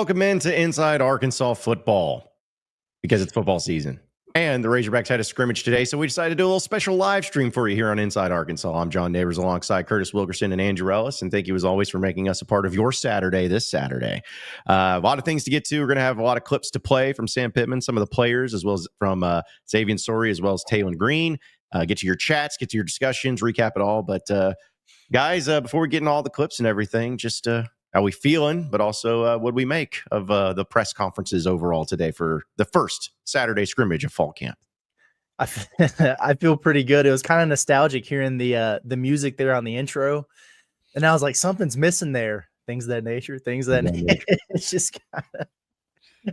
welcome into Inside Arkansas Football because it's football season. And the Razorbacks had a scrimmage today, so we decided to do a little special live stream for you here on Inside Arkansas. I'm John Neighbors alongside Curtis Wilkerson and Andrew Ellis, and thank you as always for making us a part of your Saturday this Saturday. A lot of things to get to. We're going to have a lot of clips to play from Sam Pittman, some of the players, as well as from Xavier Sori, as well as Taylon Green. Get to your chats, get to your discussions, recap it all. But guys, before we get into all the clips and everything, just how we feeling, but also what we make of the press conferences overall today for the first Saturday scrimmage of fall camp. I feel pretty good. It was kind of nostalgic hearing the music there on the intro, and I was like, something's missing there. Things of that nature. It's just kind of.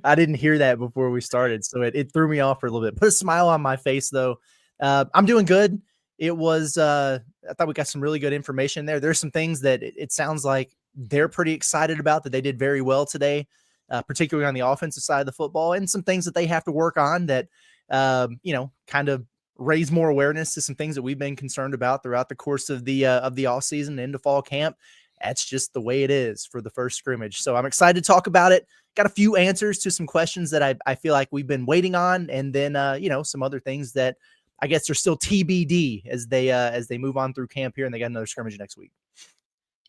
I didn't hear that before we started, so it threw me off for a little bit. Put a smile on my face though. I'm doing good. It was. I thought we got some really good information there. There's some things that it sounds like they're pretty excited about that they did very well today, particularly on the offensive side of the football, and some things that they have to work on that, kind of raise more awareness to some things that we've been concerned about throughout the course of the off season into fall camp. That's just the way it is for the first scrimmage. So I'm excited to talk about it. Got a few answers to some questions that I feel like we've been waiting on. And then, some other things that I guess are still TBD as they move on through camp here, and they got another scrimmage next week.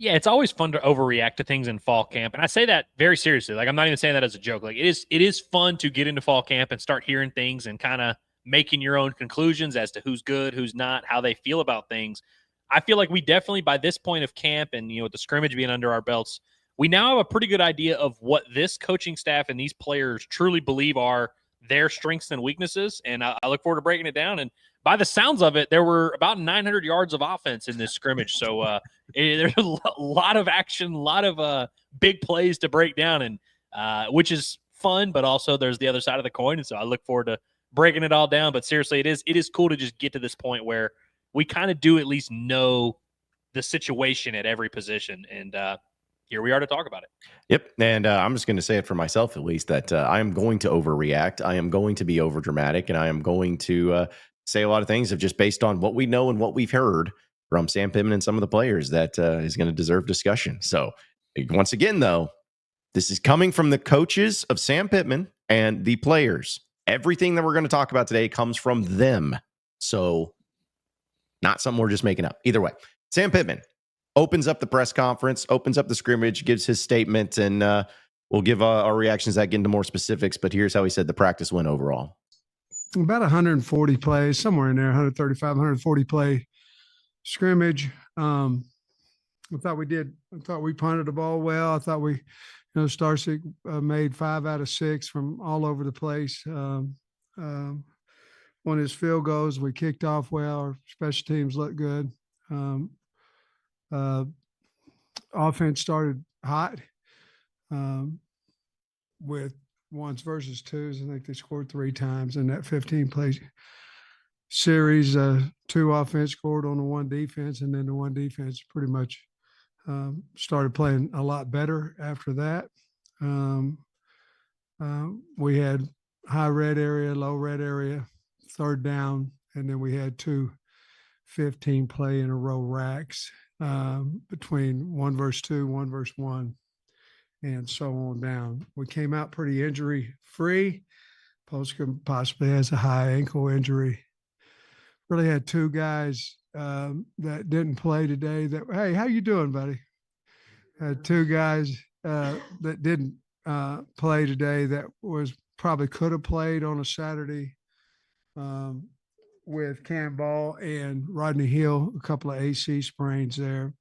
Yeah, it's always fun to overreact to things in fall camp. And I say that very seriously. Like, I'm not even saying that as a joke. Like, it is fun to get into fall camp and start hearing things and kind of making your own conclusions as to who's good, who's not, how they feel about things. I feel like we definitely, by this point of camp and, with the scrimmage being under our belts, we now have a pretty good idea of what this coaching staff and these players truly believe are their strengths and weaknesses. And I look forward to breaking it down. And by the sounds of it, there were about 900 yards of offense in this scrimmage. So there's a lot of action, a lot of big plays to break down, and which is fun, but also there's the other side of the coin. And so I look forward to breaking it all down. But seriously, it is cool to just get to this point where we kind of do at least know the situation at every position. And here we are to talk about it. Yep. And I'm just going to say it for myself, at least, that I am going to overreact. I am going to be overdramatic, and I am going to say a lot of things of just based on what we know and what we've heard from Sam Pittman and some of the players that is going to deserve discussion. So once again, though, this is coming from the coaches of Sam Pittman and the players. Everything that we're going to talk about today comes from them. So not something we're just making up. Either way, Sam Pittman opens up the press conference, opens up the scrimmage, gives his statement, and we'll give our reactions that get into more specifics. But here's how he said the practice went overall. About 140 plays, somewhere in there, 135, 140 play scrimmage. I thought we punted the ball well. I thought we, Starsick made 5 out of 6 from all over the place. On his field goals, we kicked off well. Our special teams looked good. Offense started hot with ones versus twos. I think they scored 3 times in that 15-play series. 2 offense scored on the 1 defense, and then the 1 defense pretty much started playing a lot better after that. We had high red area, low red area, 3rd down, and then we had 2 15-play in a row racks between 1 versus 2, 1 versus 1. And so on down. We came out pretty injury-free. Polska possibly has a high ankle injury. Really had 2 guys that didn't play today. Hey, how you doing, buddy? Had 2 guys that didn't play today that probably could have played on a Saturday with Cam Ball and Rodney Hill, a couple of AC sprains there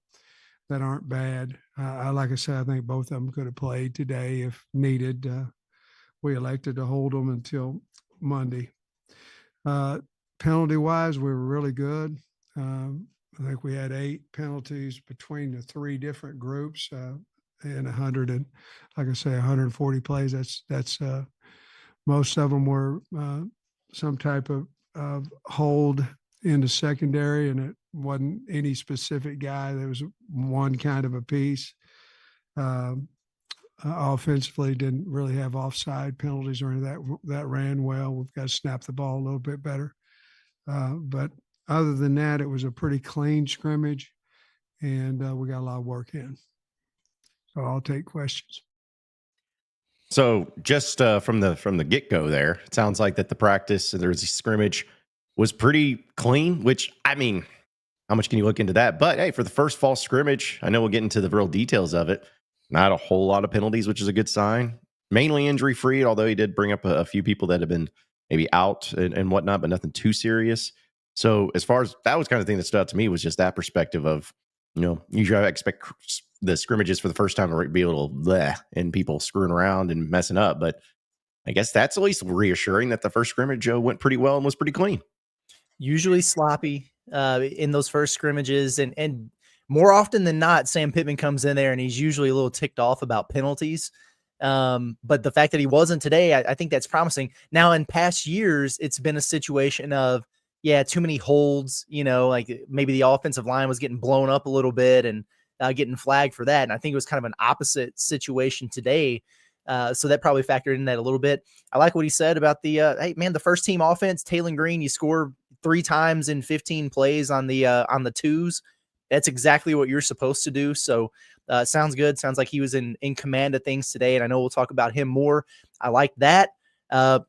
that aren't bad. Like I said, I think both of them could have played today if needed. We elected to hold them until Monday. Penalty-wise, we were really good. I think we had 8 penalties between the 3 different groups and 140 plays. That's most of them were some type of hold in the secondary, and it wasn't any specific guy. There was one kind of a piece. Offensively, didn't really have offside penalties or anything that ran well. We've got to snap the ball a little bit better. But other than that, it was a pretty clean scrimmage, and we got a lot of work in. So I'll take questions. So just from the get go, there, it sounds like that the practice and there's a scrimmage was pretty clean. Which, I mean, how much can you look into that? But hey, for the first fall scrimmage, I know we'll get into the real details of it. Not a whole lot of penalties, which is a good sign. Mainly injury free, although he did bring up a few people that have been maybe out and whatnot, but nothing too serious. So as far as that was kind of the thing that stood out to me was just that perspective of, usually I expect the scrimmages for the first time to be a little bleh and people screwing around and messing up. But I guess that's at least reassuring that the first scrimmage went pretty well and was pretty clean. Usually sloppy in those first scrimmages, and more often than not, Sam Pittman comes in there and he's usually a little ticked off about penalties. But the fact that he wasn't today, I think that's promising. Now, in past years, it's been a situation of, too many holds, like maybe the offensive line was getting blown up a little bit and getting flagged for that. And I think it was kind of an opposite situation today. So that probably factored in that a little bit. I like what he said about the the first team offense, Taylor Green, you score 3 times in 15 plays on the twos. That's exactly what you're supposed to do. So sounds good. Sounds like he was in command of things today. And I know we'll talk about him more. I like that.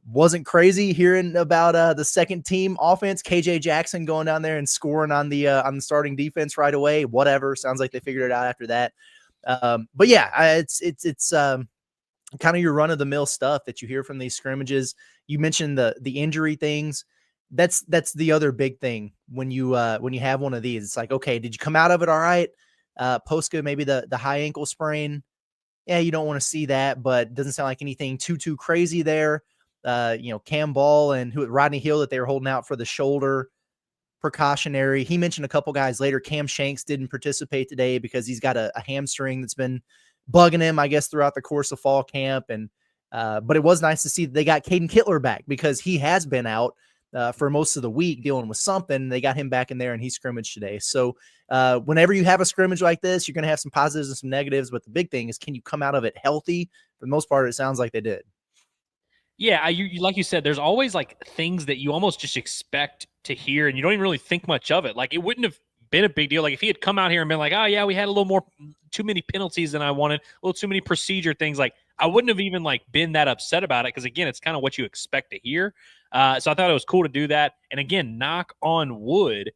Wasn't crazy hearing about the second team offense, KJ Jackson going down there and scoring on the starting defense right away. Whatever. Sounds like they figured it out after that. But yeah, it's kind of your run of the mill stuff that you hear from these scrimmages. You mentioned the injury things. That's the other big thing when you have one of these. It's like, okay, did you come out of it all right? Posca, maybe the high ankle sprain. Yeah, you don't want to see that, but it doesn't sound like anything too crazy there. Cam Ball and Rodney Hill that they were holding out for the shoulder precautionary. He mentioned a couple guys later. Cam Shanks didn't participate today because he's got a hamstring that's been bugging him, I guess, throughout the course of fall camp. And but it was nice to see that they got Caden Kittler back because he has been out for most of the week dealing with something. They got him back in there and he scrimmaged today. So whenever you have a scrimmage like this, you're going to have some positives and some negatives. But the big thing is, can you come out of it healthy? For the most part, it sounds like they did. Yeah, you like you said, there's always like things that you almost just expect to hear, and you don't even really think much of it. Like, it wouldn't have been a big deal. Like, if he had come out here and been like, oh yeah, we had a little more, too many penalties than I wanted, a little too many procedure things, like, I wouldn't have even like been that upset about it. Cause again, it's kind of what you expect to hear. So I thought it was cool to do that. And again, knock on wood,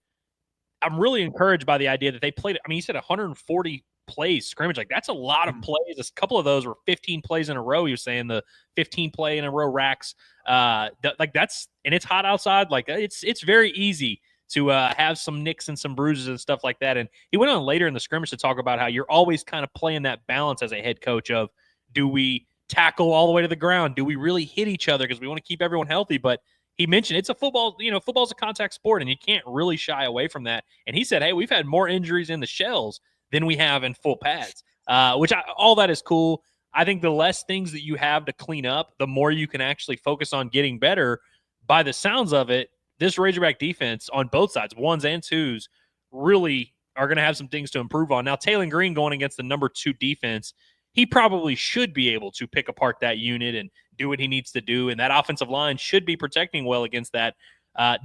I'm really encouraged by the idea that they played. I mean, you said 140 plays scrimmage. Like, that's a lot of plays. A couple of those were 15 plays in a row. You're saying the 15 play in a row racks. Like, that's, and it's hot outside. Like, it's very easy to have some nicks and some bruises and stuff like that. And he went on later in the scrimmage to talk about how you're always kind of playing that balance as a head coach of, do we tackle all the way to the ground? Do we really hit each other because we want to keep everyone healthy? But he mentioned it's a football, football's a contact sport and you can't really shy away from that. And he said, hey, we've had more injuries in the shells than we have in full pads, all that is cool. I think the less things that you have to clean up, the more you can actually focus on getting better. By the sounds of it, this Razorback defense on both sides, ones and twos, really are going to have some things to improve on. Now, Taylor Green going against the number 2 defense, he probably should be able to pick apart that unit and do what he needs to do. And that offensive line should be protecting well against that.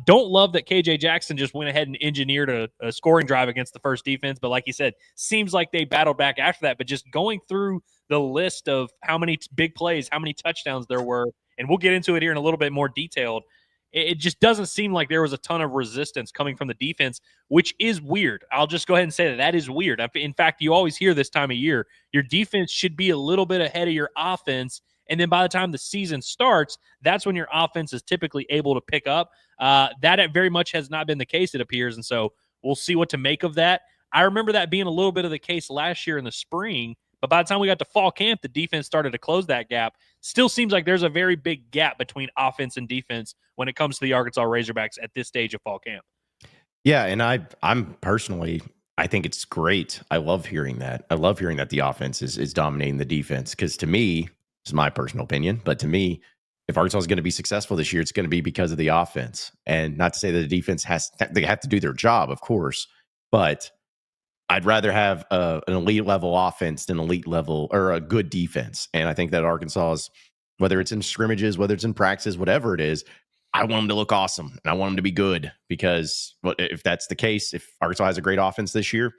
Don't love that KJ Jackson just went ahead and engineered a scoring drive against the first defense. But like you said, seems like they battled back after that. But just going through the list of how many big plays, how many touchdowns there were, and we'll get into it here in a little bit more detailed, it just doesn't seem like there was a ton of resistance coming from the defense, which is weird. I'll just go ahead and say that is weird. In fact, you always hear this time of year, your defense should be a little bit ahead of your offense. And then by the time the season starts, that's when your offense is typically able to pick up. That very much has not been the case, it appears. And so we'll see what to make of that. I remember that being a little bit of the case last year in the spring. But by the time we got to fall camp, the defense started to close that gap. Still seems like there's a very big gap between offense and defense when it comes to the Arkansas Razorbacks at this stage of fall camp. Yeah, and I'm personally, I think it's great. I love hearing that. I love hearing that the offense is dominating the defense, because to me, this is my personal opinion, but to me, if Arkansas is going to be successful this year, it's going to be because of the offense. And not to say that the defense they have to do their job, of course, but I'd rather have an elite level offense than elite level or a good defense. And I think that Arkansas's, whether it's in scrimmages, whether it's in practices, whatever it is, I want them to look awesome and I want them to be good, because if that's the case, if Arkansas has a great offense this year,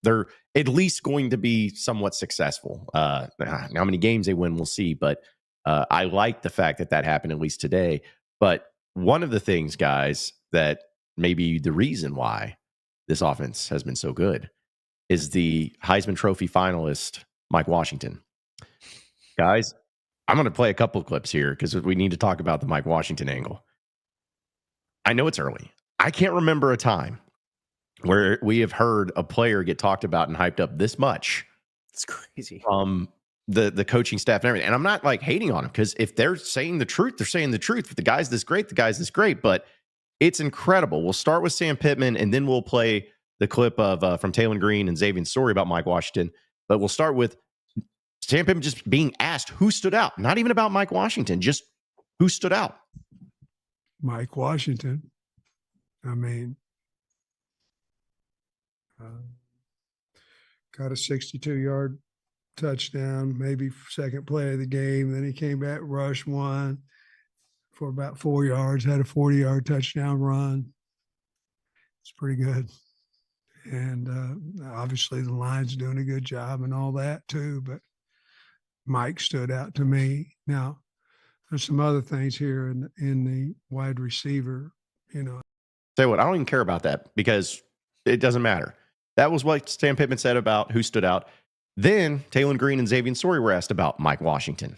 they're at least going to be somewhat successful. How many games they win, we'll see. But I like the fact that that happened at least today. But one of the things, guys, that maybe the reason why this offense has been so good is the Heisman Trophy finalist, Mike Washington. Guys, I'm going to play a couple of clips here because we need to talk about the Mike Washington angle. I know it's early. I can't remember a time where we have heard a player get talked about and hyped up this much. It's crazy. From the coaching staff and everything. And I'm not like hating on him, because if they're saying the truth, they're saying the truth. If the guy's this great, the guy's this great. But it's incredible. We'll start with Sam Pittman, and then we'll play the clip of from Taylor Green and Xavier's story about Mike Washington. But we'll start with Sam Pittman just being asked who stood out. Not even about Mike Washington, just who stood out. Mike Washington. I mean, got a 62-yard touchdown, maybe second play of the game. Then he came back, rushed one for about 4 yards, had a 40-yard touchdown run. It's pretty good. And obviously the line's doing a good job and all that too, but Mike stood out to me. Now, there's some other things here in the wide receiver, you know. Say what? I don't even care about that, because it doesn't matter. That was what Sam Pittman said about who stood out. Then Taylor Green and Xavier's story were asked about Mike Washington.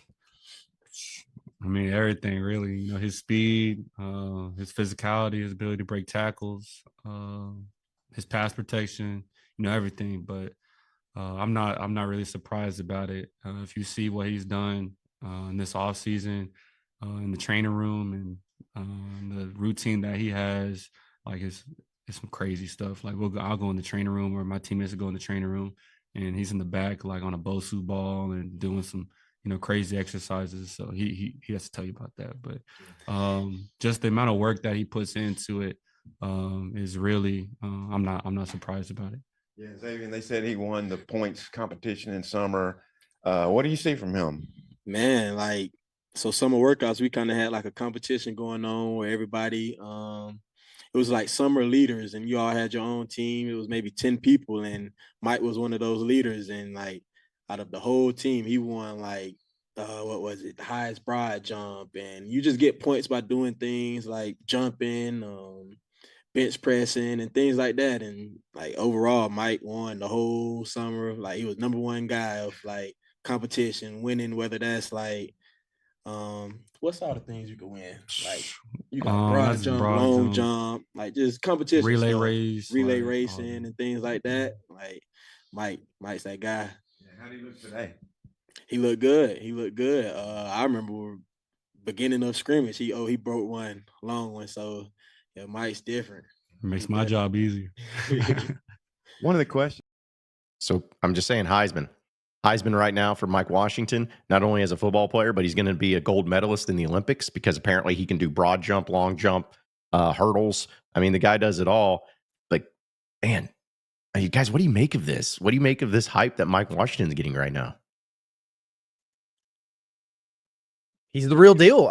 I mean, everything really. You know, his speed, his physicality, his ability to break tackles, his pass protection. You know, everything. But I'm not really surprised about it. If you see what he's done in this offseason, in the training room, and the routine that he has, like it's some crazy stuff. Like I'll go in the training room, or my teammates will go in the training room, and he's in the back like on a Bosu ball and doing some, you know, crazy exercises. So he has to tell you about that. But just the amount of work that he puts into it is really I'm not surprised about it. Yeah, Xavier, they said he won the points competition in summer. What do you see from him? Man, like, so summer workouts, we kind of had like a competition going on where everybody it was like summer leaders, and you all had your own team. It was maybe 10 people, and Mike was one of those leaders. And like out of the whole team, he won like what was it, the highest broad jump. And you just get points by doing things like jumping, bench pressing, and things like that. And like overall, Mike won the whole summer. Like he was number one guy of like competition, winning, whether that's like what's all the things you can win? Like you got broad jump, long jump, like just competition, relay stuff, race, relay racing, and things like that. Like Mike's that guy. Yeah, how do you look today? He looked good. He looked good. I remember beginning of scrimmage, he broke one, long one. So yeah, Mike's different. It makes my job easier. One of the questions. So I'm just saying Heisman right now for Mike Washington, not only as a football player, but he's going to be a gold medalist in the Olympics, because apparently he can do broad jump, long jump, hurdles. I mean, the guy does it all. Like, man, you guys, what do you make of this? What do you make of this hype that Mike Washington's getting right now? He's the real deal.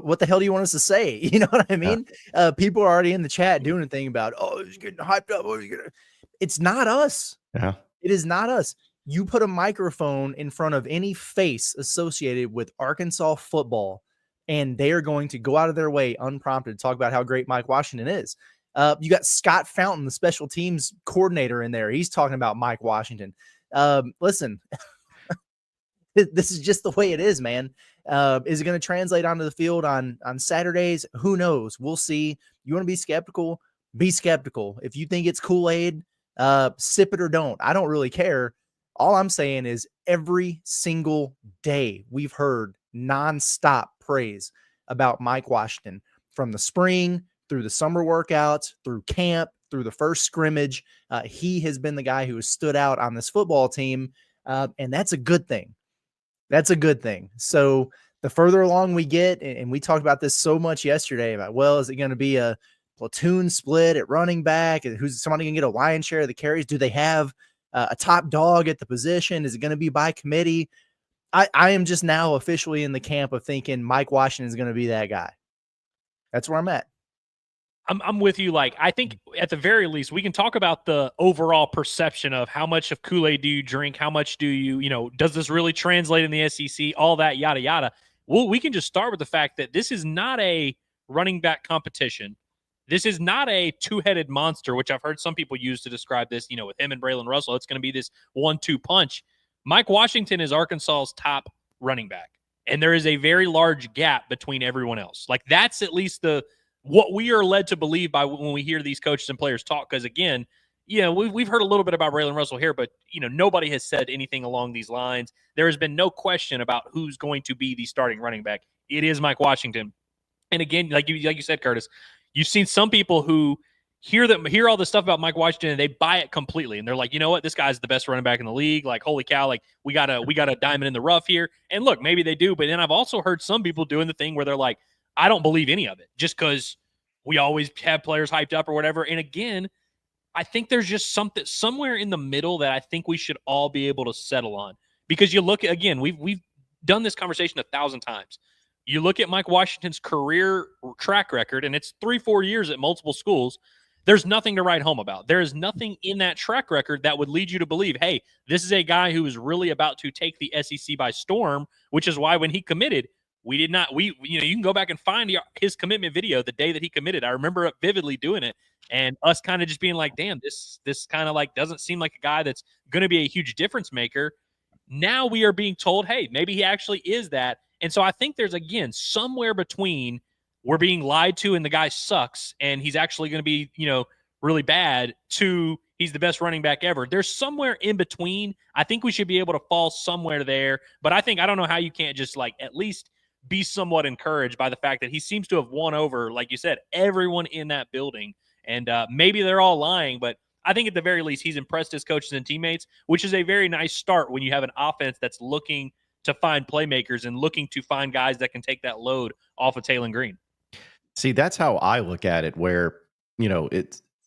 What the hell do you want us to say? You know what I mean? Yeah. People are already in the chat doing a thing about, oh, he's getting hyped up. It's not us. Yeah. It is not us. You put a microphone in front of any face associated with Arkansas football, and they are going to go out of their way unprompted to talk about how great Mike Washington is. You got Scott Fountain, the special teams coordinator, in there. He's talking about Mike Washington. Listen, this is just the way it is, man. Is it going to translate onto the field on Saturdays? Who knows? We'll see. You want to be skeptical? Be skeptical. If you think it's Kool-Aid, sip it or don't. I don't really care. All I'm saying is every single day we've heard nonstop praise about Mike Washington, from the spring through the summer workouts, through camp, through the first scrimmage. He has been the guy who has stood out on this football team, and that's a good thing. That's a good thing. So the further along we get, and we talked about this so much yesterday about, well, is it going to be a platoon split at running back? Who's somebody going to get a lion's share of the carries? Do they have a top dog at the position? Is it going to be by committee? I am just now officially in the camp of thinking Mike Washington is going to be that guy. That's where I'm at. I'm with you. Like, I think at the very least, we can talk about the overall perception of how much of Kool-Aid do you drink? How much do you, does this really translate in the SEC? All that, yada, yada. we can just start with the fact that this is not a running back competition. This is not a two-headed monster, which I've heard some people use to describe this, with him and Braylon Russell. It's going to be this 1-2 punch. Mike Washington is Arkansas's top running back, and there is a very large gap between everyone else. Like, that's at least what we are led to believe by when we hear these coaches and players talk. Because, again, we've heard a little bit about Braylon Russell here, but, nobody has said anything along these lines. There has been no question about who's going to be the starting running back. It is Mike Washington. And, again, like you said, Curtis, you've seen some people who hear all this stuff about Mike Washington and they buy it completely. And they're like, you know what? This guy's the best running back in the league. Like, holy cow, like we got a diamond in the rough here. And look, maybe they do. But then I've also heard some people doing the thing where they're like, I don't believe any of it just because we always have players hyped up or whatever. And again, I think there's just something somewhere in the middle that I think we should all be able to settle on. Because you look, again, we've done this conversation 1,000 times. You look at Mike Washington's career track record, and it's 3-4 years at multiple schools. There's nothing to write home about. There is nothing in that track record that would lead you to believe, hey, this is a guy who is really about to take the SEC by storm, which is why when he committed, you can go back and find his commitment video the day that he committed. I remember it vividly doing it and us kind of just being like, damn, this kind of like doesn't seem like a guy that's going to be a huge difference maker. Now we are being told, hey, maybe he actually is that. And so I think there's, again, somewhere between we're being lied to and the guy sucks and he's actually going to be, really bad to he's the best running back ever. There's somewhere in between. I think we should be able to fall somewhere there. But I don't know how you can't just like at least be somewhat encouraged by the fact that he seems to have won over, like you said, everyone in that building. And maybe they're all lying, but I think at the very least he's impressed his coaches and teammates, which is a very nice start when you have an offense that's looking to find playmakers and looking to find guys that can take that load off of Taylon Green. See, that's how I look at it, where,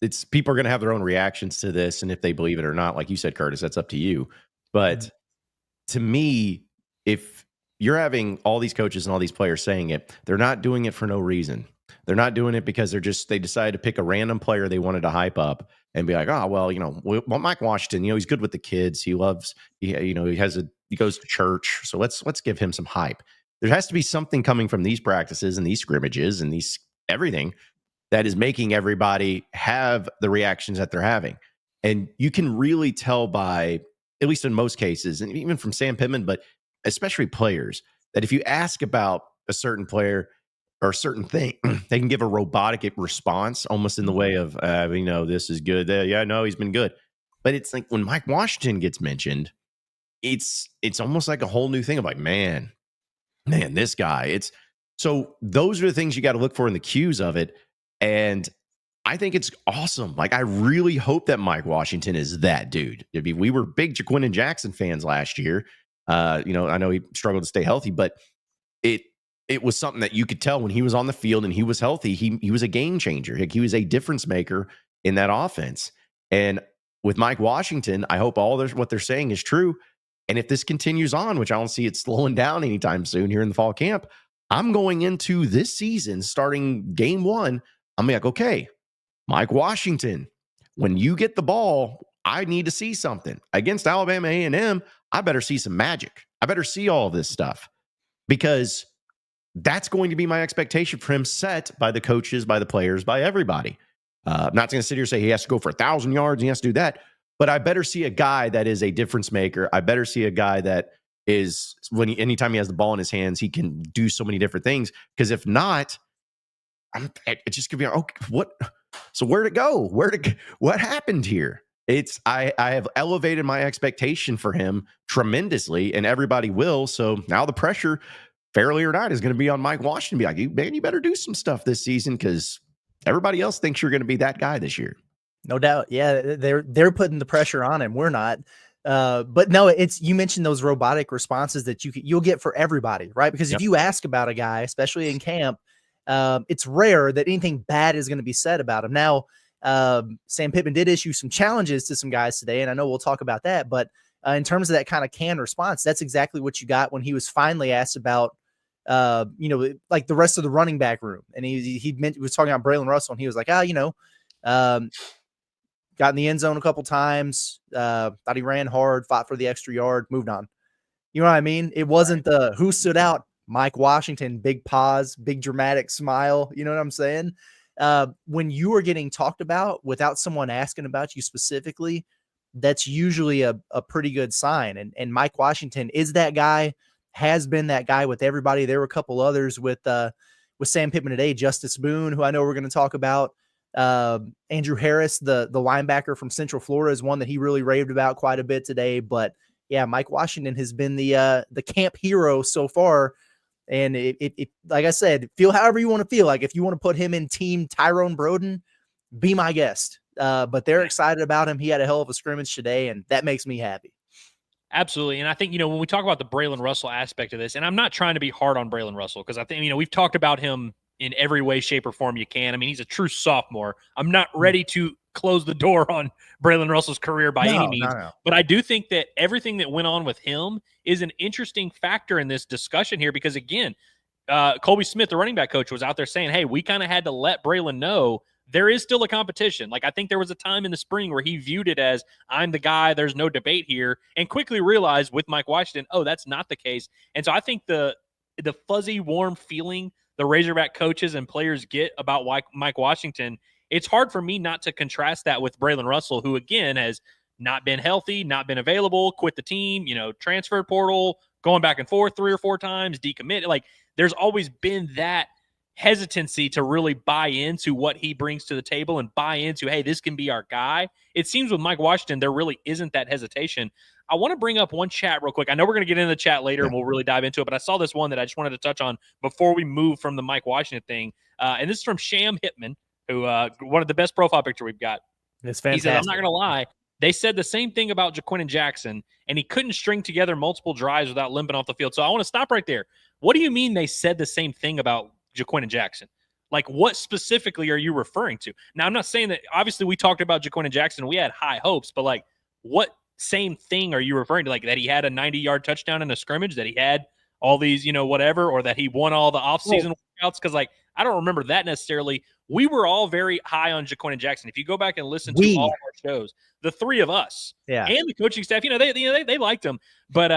it's people are going to have their own reactions to this. And if they believe it or not, like you said, Curtis, that's up to you. But to me, if you're having all these coaches and all these players saying it, they're not doing it for no reason. They're not doing it because they decided to pick a random player they wanted to hype up and be like, oh, well, Mike Washington, he's good with the kids. He loves, he goes to church. So let's give him some hype. There has to be something coming from these practices and these scrimmages and these everything that is making everybody have the reactions that they're having. And you can really tell by, at least in most cases, and even from Sam Pittman, but especially players, that if you ask about a certain player or a certain thing, they can give a robotic response almost in the way of, this is good. Yeah, no, he's been good. But it's like when Mike Washington gets mentioned, it's almost like a whole new thing of like, man, this guy. So those are the things you got to look for in the cues of it. And I think it's awesome. Like, I really hope that Mike Washington is that dude. We were big Jaquindon Jackson fans last year. I know he struggled to stay healthy, but it was something that you could tell when he was on the field and he was healthy. He was a game changer. He was a difference maker in that offense. And with Mike Washington, I hope what they're saying is true. And if this continues on, which I don't see it slowing down anytime soon here in the fall camp, I'm going into this season, starting game 1, I'm like, okay, Mike Washington, when you get the ball, I need to see something. Against Alabama A&M, I better see some magic. I better see all of this stuff, because that's going to be my expectation for him, set by the coaches, by the players, by everybody. I'm not going to sit here and say he has to go for 1,000 yards and he has to do that, but I better see a guy that is a difference maker. I better see a guy that is, anytime he has the ball in his hands, he can do so many different things. Because if not, it just could be, okay, what? So where'd it go? What happened here? I have elevated my expectation for him tremendously, and everybody will. So now the pressure, fairly or not, is going to be on Mike Washington. Be like, man, you better do some stuff this season, because everybody else thinks you're going to be that guy this year. No doubt. Yeah, they're putting the pressure on him. We're not. But no, you mentioned those robotic responses that you'll get for everybody, right? Because if you ask about a guy, especially in camp, it's rare that anything bad is going to be said about him. Now, Sam Pittman did issue some challenges to some guys today, and I know we'll talk about that. But in terms of that kind of canned response, that's exactly what you got when he was finally asked about, like the rest of the running back room. And he was talking about Braylon Russell, and he was like, got in the end zone a couple times, thought he ran hard, fought for the extra yard, moved on. You know what I mean? It wasn't the who stood out Mike Washington, big pause, big dramatic smile. You know what I'm saying? When you are getting talked about without someone asking about you specifically, that's usually a pretty good sign. And Mike Washington is that guy, has been that guy with everybody. There were a couple others with Sam Pittman today, Justice Boone, who I know we're going to talk about. Andrew Harris, the linebacker from Central Florida, is one that he really raved about quite a bit today. But yeah, Mike Washington has been the camp hero so far. And it like I said, feel however you want to feel. Like if you want to put him in team Tyrone Broden, be my guest. But they're excited about him. He had a hell of a scrimmage today, and that makes me happy. Absolutely. And I think, when we talk about the Braylon Russell aspect of this, and I'm not trying to be hard on Braylon Russell, because I think, we've talked about him in every way, shape, or form you can. I mean, he's a true sophomore. I'm not ready to close the door on Braylon Russell's career by any means. No. But I do think that everything that went on with him is an interesting factor in this discussion here, because, again, Colby Smith, the running back coach, was out there saying, hey, we kind of had to let Braylon know there is still a competition. Like, I think there was a time in the spring where he viewed it as, I'm the guy, there's no debate here, and quickly realized with Mike Washington, oh, that's not the case. And so I think the fuzzy, warm feeling the Razorback coaches and players get about Mike Washington, it's hard for me not to contrast that with Braylon Russell, who, again, has not been healthy, not been available, quit the team, transfer portal, going back and forth 3 or 4 times, decommitted. Like, there's always been that hesitancy to really buy into what he brings to the table and buy into, hey, this can be our guy. It seems with Mike Washington, there really isn't that hesitation. I want to bring up one chat real quick. I know we're going to get into the chat later and we'll really dive into it, but I saw this one that I just wanted to touch on before we move from the Mike Washington thing. And this is from Sam Pittman, who one of the best profile picture we've got. It's fantastic. He said, I'm not going to lie. They said the same thing about Jaquin Jackson, and he couldn't string together multiple drives without limping off the field. So I want to stop right there. What do you mean they said the same thing about Jaquin Jackson? Like, what specifically are you referring to? Now, I'm not saying that, obviously, we talked about Jaquin Jackson. We had high hopes, but, like, what same thing are you referring to? Like, that he had a 90-yard touchdown in a scrimmage, that he had all these, whatever, or that he won all the offseason workouts? Because, like, I don't remember that necessarily. We were all very high on Jaquin Jackson. If you go back and listen to all of our shows, the three of us and the coaching staff, they liked him. But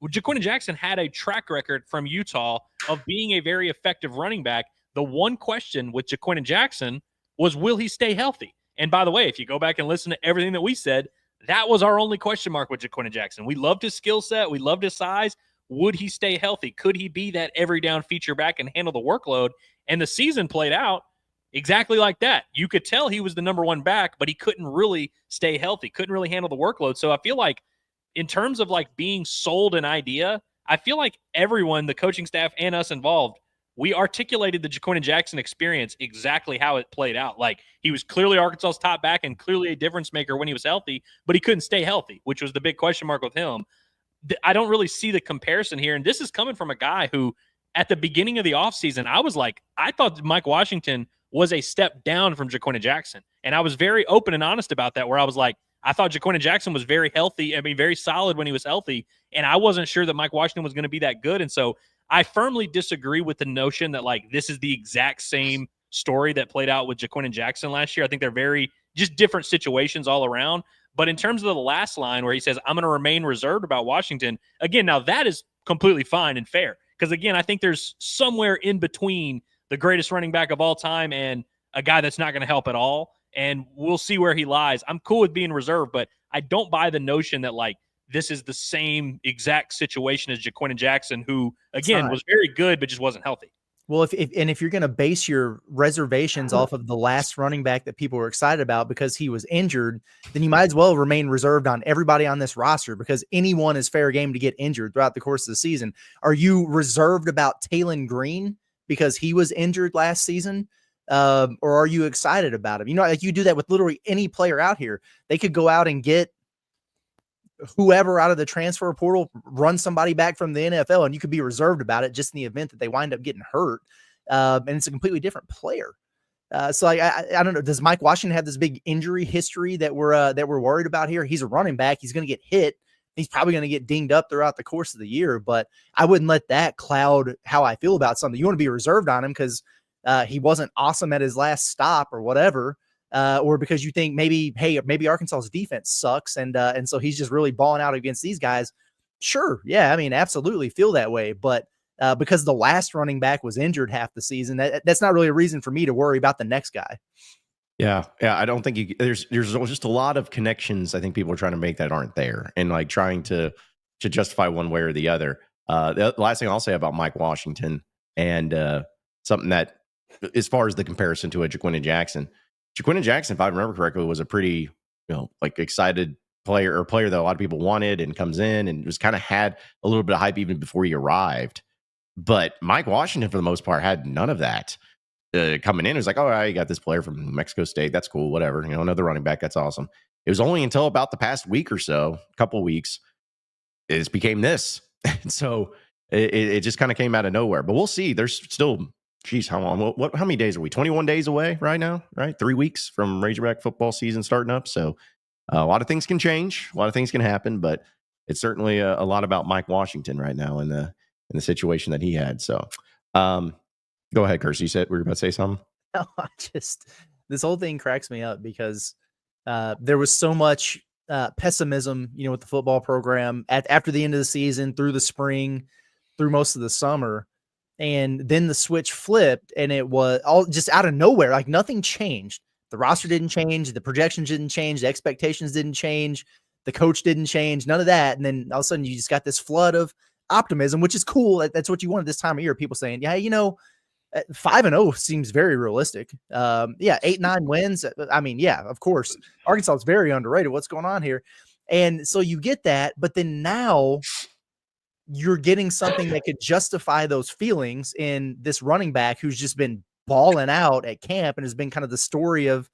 Jaquin Jackson had a track record from Utah of being a very effective running back. The one question with Jaquin Jackson was, will he stay healthy? And by the way, if you go back and listen to everything that we said, that was our only question mark with Jaquin Jackson. We loved his skill set. We loved his size. Would he stay healthy? Could he be that every down feature back and handle the workload? And the season played out exactly like that. You could tell he was the number one back, but he couldn't really stay healthy, couldn't really handle the workload. So I feel like in terms of like being sold an idea, I feel like everyone, the coaching staff and us involved, we articulated the Jaquin Jackson experience exactly how it played out. Like, he was clearly Arkansas's top back and clearly a difference maker when he was healthy, but he couldn't stay healthy, which was the big question mark with him. I don't really see the comparison here. And this is coming from a guy who, at the beginning of the offseason, I thought Mike Washington was a step down from Jaquin Jackson. And I was very open and honest about that, where I was like, I thought Jaquin Jackson was very healthy. I mean, very solid when he was healthy. And I wasn't sure that Mike Washington was going to be that good. And so I firmly disagree with the notion that, like, this is the exact same story that played out with Jaquin Jackson last year. I think they're very just different situations all around. But in terms of the last line where he says, I'm going to remain reserved about Washington, again, now that is completely fine and fair. Because, again, I think there's somewhere in between the greatest running back of all time and a guy that's not going to help at all. And we'll see where he lies. I'm cool with being reserved, but I don't buy the notion that, like, this is the same exact situation as Jaquin Jackson, who, again, was very good, but just wasn't healthy. Well, if you're going to base your reservations off of the last running back that people were excited about because he was injured, then you might as well remain reserved on everybody on this roster, because anyone is fair game to get injured throughout the course of the season. Are you reserved about Taylon Green because he was injured last season? Or are you excited about him? Like, you do that with literally any player out here. They could go out and get whoever out of the transfer portal, run somebody back from the NFL, and you could be reserved about it just in the event that they wind up getting hurt. And it's a completely different player. So I don't know. Does Mike Washington have this big injury history that we're worried about here? He's a running back. He's going to get hit. He's probably going to get dinged up throughout the course of the year, but I wouldn't let that cloud how I feel about something. You want to be reserved on him because he wasn't awesome at his last stop or whatever. Or because you think maybe Arkansas's defense sucks and so he's just really balling out against these guys. Sure. Yeah. I mean, absolutely feel that way, but because the last running back was injured half the season. That's not really a reason for me to worry about the next guy. Yeah. I don't think there's just a lot of connections I think people are trying to make that aren't there, and like trying to justify one way or the other. The last thing I'll say about Mike Washington, and something that, as far as the comparison to a Jaquindon Jackson, if I remember correctly, was a pretty, like excited player that a lot of people wanted, and comes in and was kind of had a little bit of hype even before he arrived. But Mike Washington, for the most part, had none of that. Coming in, it was like, oh, you got this player from Mexico State. That's cool. Whatever. Another running back. That's awesome. It was only until about the past week or so, couple of weeks, it became this. And so it just kind of came out of nowhere. But we'll see. There's still, geez, how long? How many days are we? 21 days away right now, right? 3 weeks from Razorback football season starting up. So a lot of things can change. A lot of things can happen. But it's certainly a lot about Mike Washington right now in the situation that he had. So, go ahead, Kirsty. You said we were about to say something. No, this whole thing cracks me up because there was so much pessimism, with the football program after the end of the season, through the spring, through most of the summer, and then the switch flipped, and it was all just out of nowhere. Like nothing changed. The roster didn't change, the projections didn't change, the expectations didn't change, the coach didn't change, none of that. And then all of a sudden, you just got this flood of optimism, which is cool. That's what you wanted this time of year. People saying, yeah, 5-0 seems very realistic. 8-9 wins. I mean, yeah, of course. Arkansas is very underrated. What's going on here? And so you get that, but then now you're getting something that could justify those feelings in this running back who's just been balling out at camp and has been kind of the story of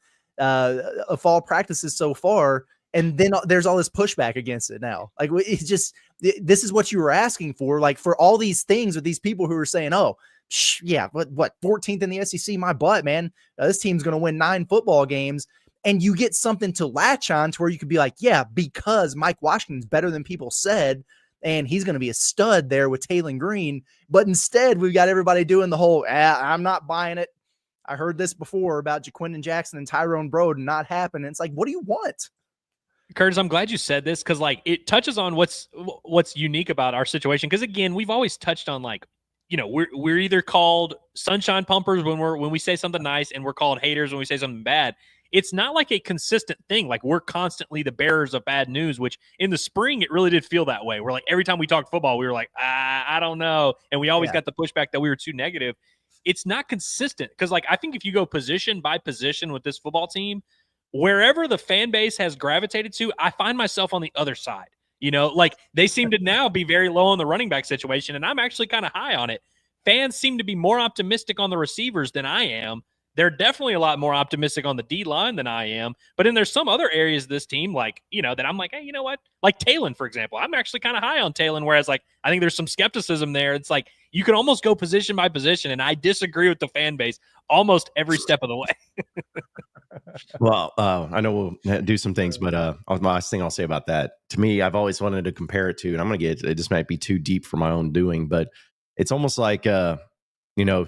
fall practices so far. And then there's all this pushback against it now. Like, it's just, this is what you were asking for. Like, for all these things with these people who are saying, oh, yeah, what 14th in the SEC, my butt, man. This team's going to win 9 football games. And you get something to latch on to where you could be like, yeah, because Mike Washington's better than people said, and he's going to be a stud there with Taylon Green. But instead, we've got everybody doing the whole, I'm not buying it. I heard this before about Jaquindon Jackson and Tyrone Broden not happen. And it's like, what do you want? Curtis, I'm glad you said this because, like, it touches on what's unique about our situation. Because again, we've always touched on, like, we're either called sunshine pumpers when we say something nice, and we're called haters when we say something bad. It's not like a consistent thing. Like, we're constantly the bearers of bad news, which in the spring, it really did feel that way. We're like, every time we talked football, we were like, I don't know. And we always got the pushback that we were too negative. It's not consistent because, like, I think if you go position by position with this football team, wherever the fan base has gravitated to, I find myself on the other side. Like, they seem to now be very low on the running back situation, and I'm actually kind of high on it. Fans seem to be more optimistic on the receivers than I am. They're definitely a lot more optimistic on the D-line than I am. But then there's some other areas of this team, like, that I'm like, hey, you know what? Like Taylon, for example. I'm actually kind of high on Taylon, whereas, like, I think there's some skepticism there. It's like you can almost go position by position, and I disagree with the fan base almost every step of the way. Well, I know we'll do some things, but the last thing I'll say about that, to me, I've always wanted to compare it to, and I'm going to get, it just might be too deep for my own doing, but it's almost like,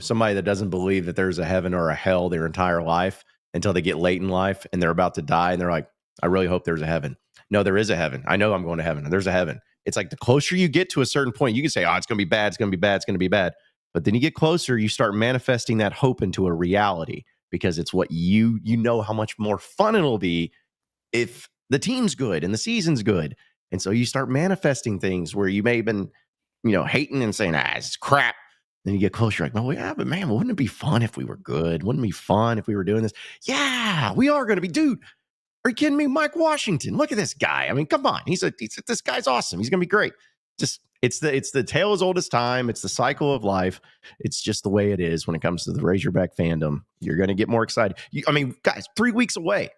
somebody that doesn't believe that there's a heaven or a hell their entire life until they get late in life and they're about to die. And they're like, I really hope there's a heaven. No, there is a heaven. I know I'm going to heaven. There's a heaven. It's like the closer you get to a certain point, you can say, oh, it's going to be bad. It's going to be bad. It's going to be bad. But then you get closer, you start manifesting that hope into a reality because it's what you know how much more fun it'll be if the team's good and the season's good. And so you start manifesting things where you may have been, hating and saying, it's crap. Then you get closer, like, oh, yeah, but man, wouldn't it be fun if we were good? Wouldn't it be fun if we were doing this? Yeah, we are going to be, dude. Are you kidding me? Mike Washington, look at this guy. I mean, come on. This guy's awesome. He's going to be great. Just, it's the tale as old as time. It's the cycle of life. It's just the way it is when it comes to the Razorback fandom. You're going to get more excited. Guys, 3 weeks away.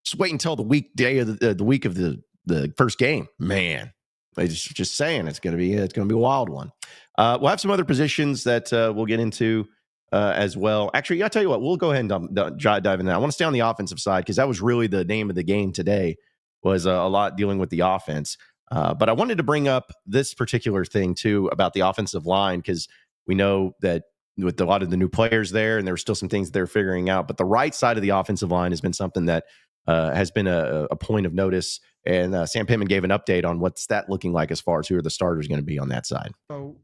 Just wait until the weekday of the week of the first game. Man, I just saying it's going to be a wild one. We'll have some other positions that we'll get into as well. Actually, I'll tell you what, we'll go ahead and dive in there. I want to stay on the offensive side because that was really the name of the game today, was a lot dealing with the offense. But I wanted to bring up this particular thing too about the offensive line because we know that with a lot of the new players there, and there were still some things they're figuring out. But the right side of the offensive line has been something that has been a point of notice. And Sam Pittman gave an update on what's that looking like as far as who are the starters going to be on that side. So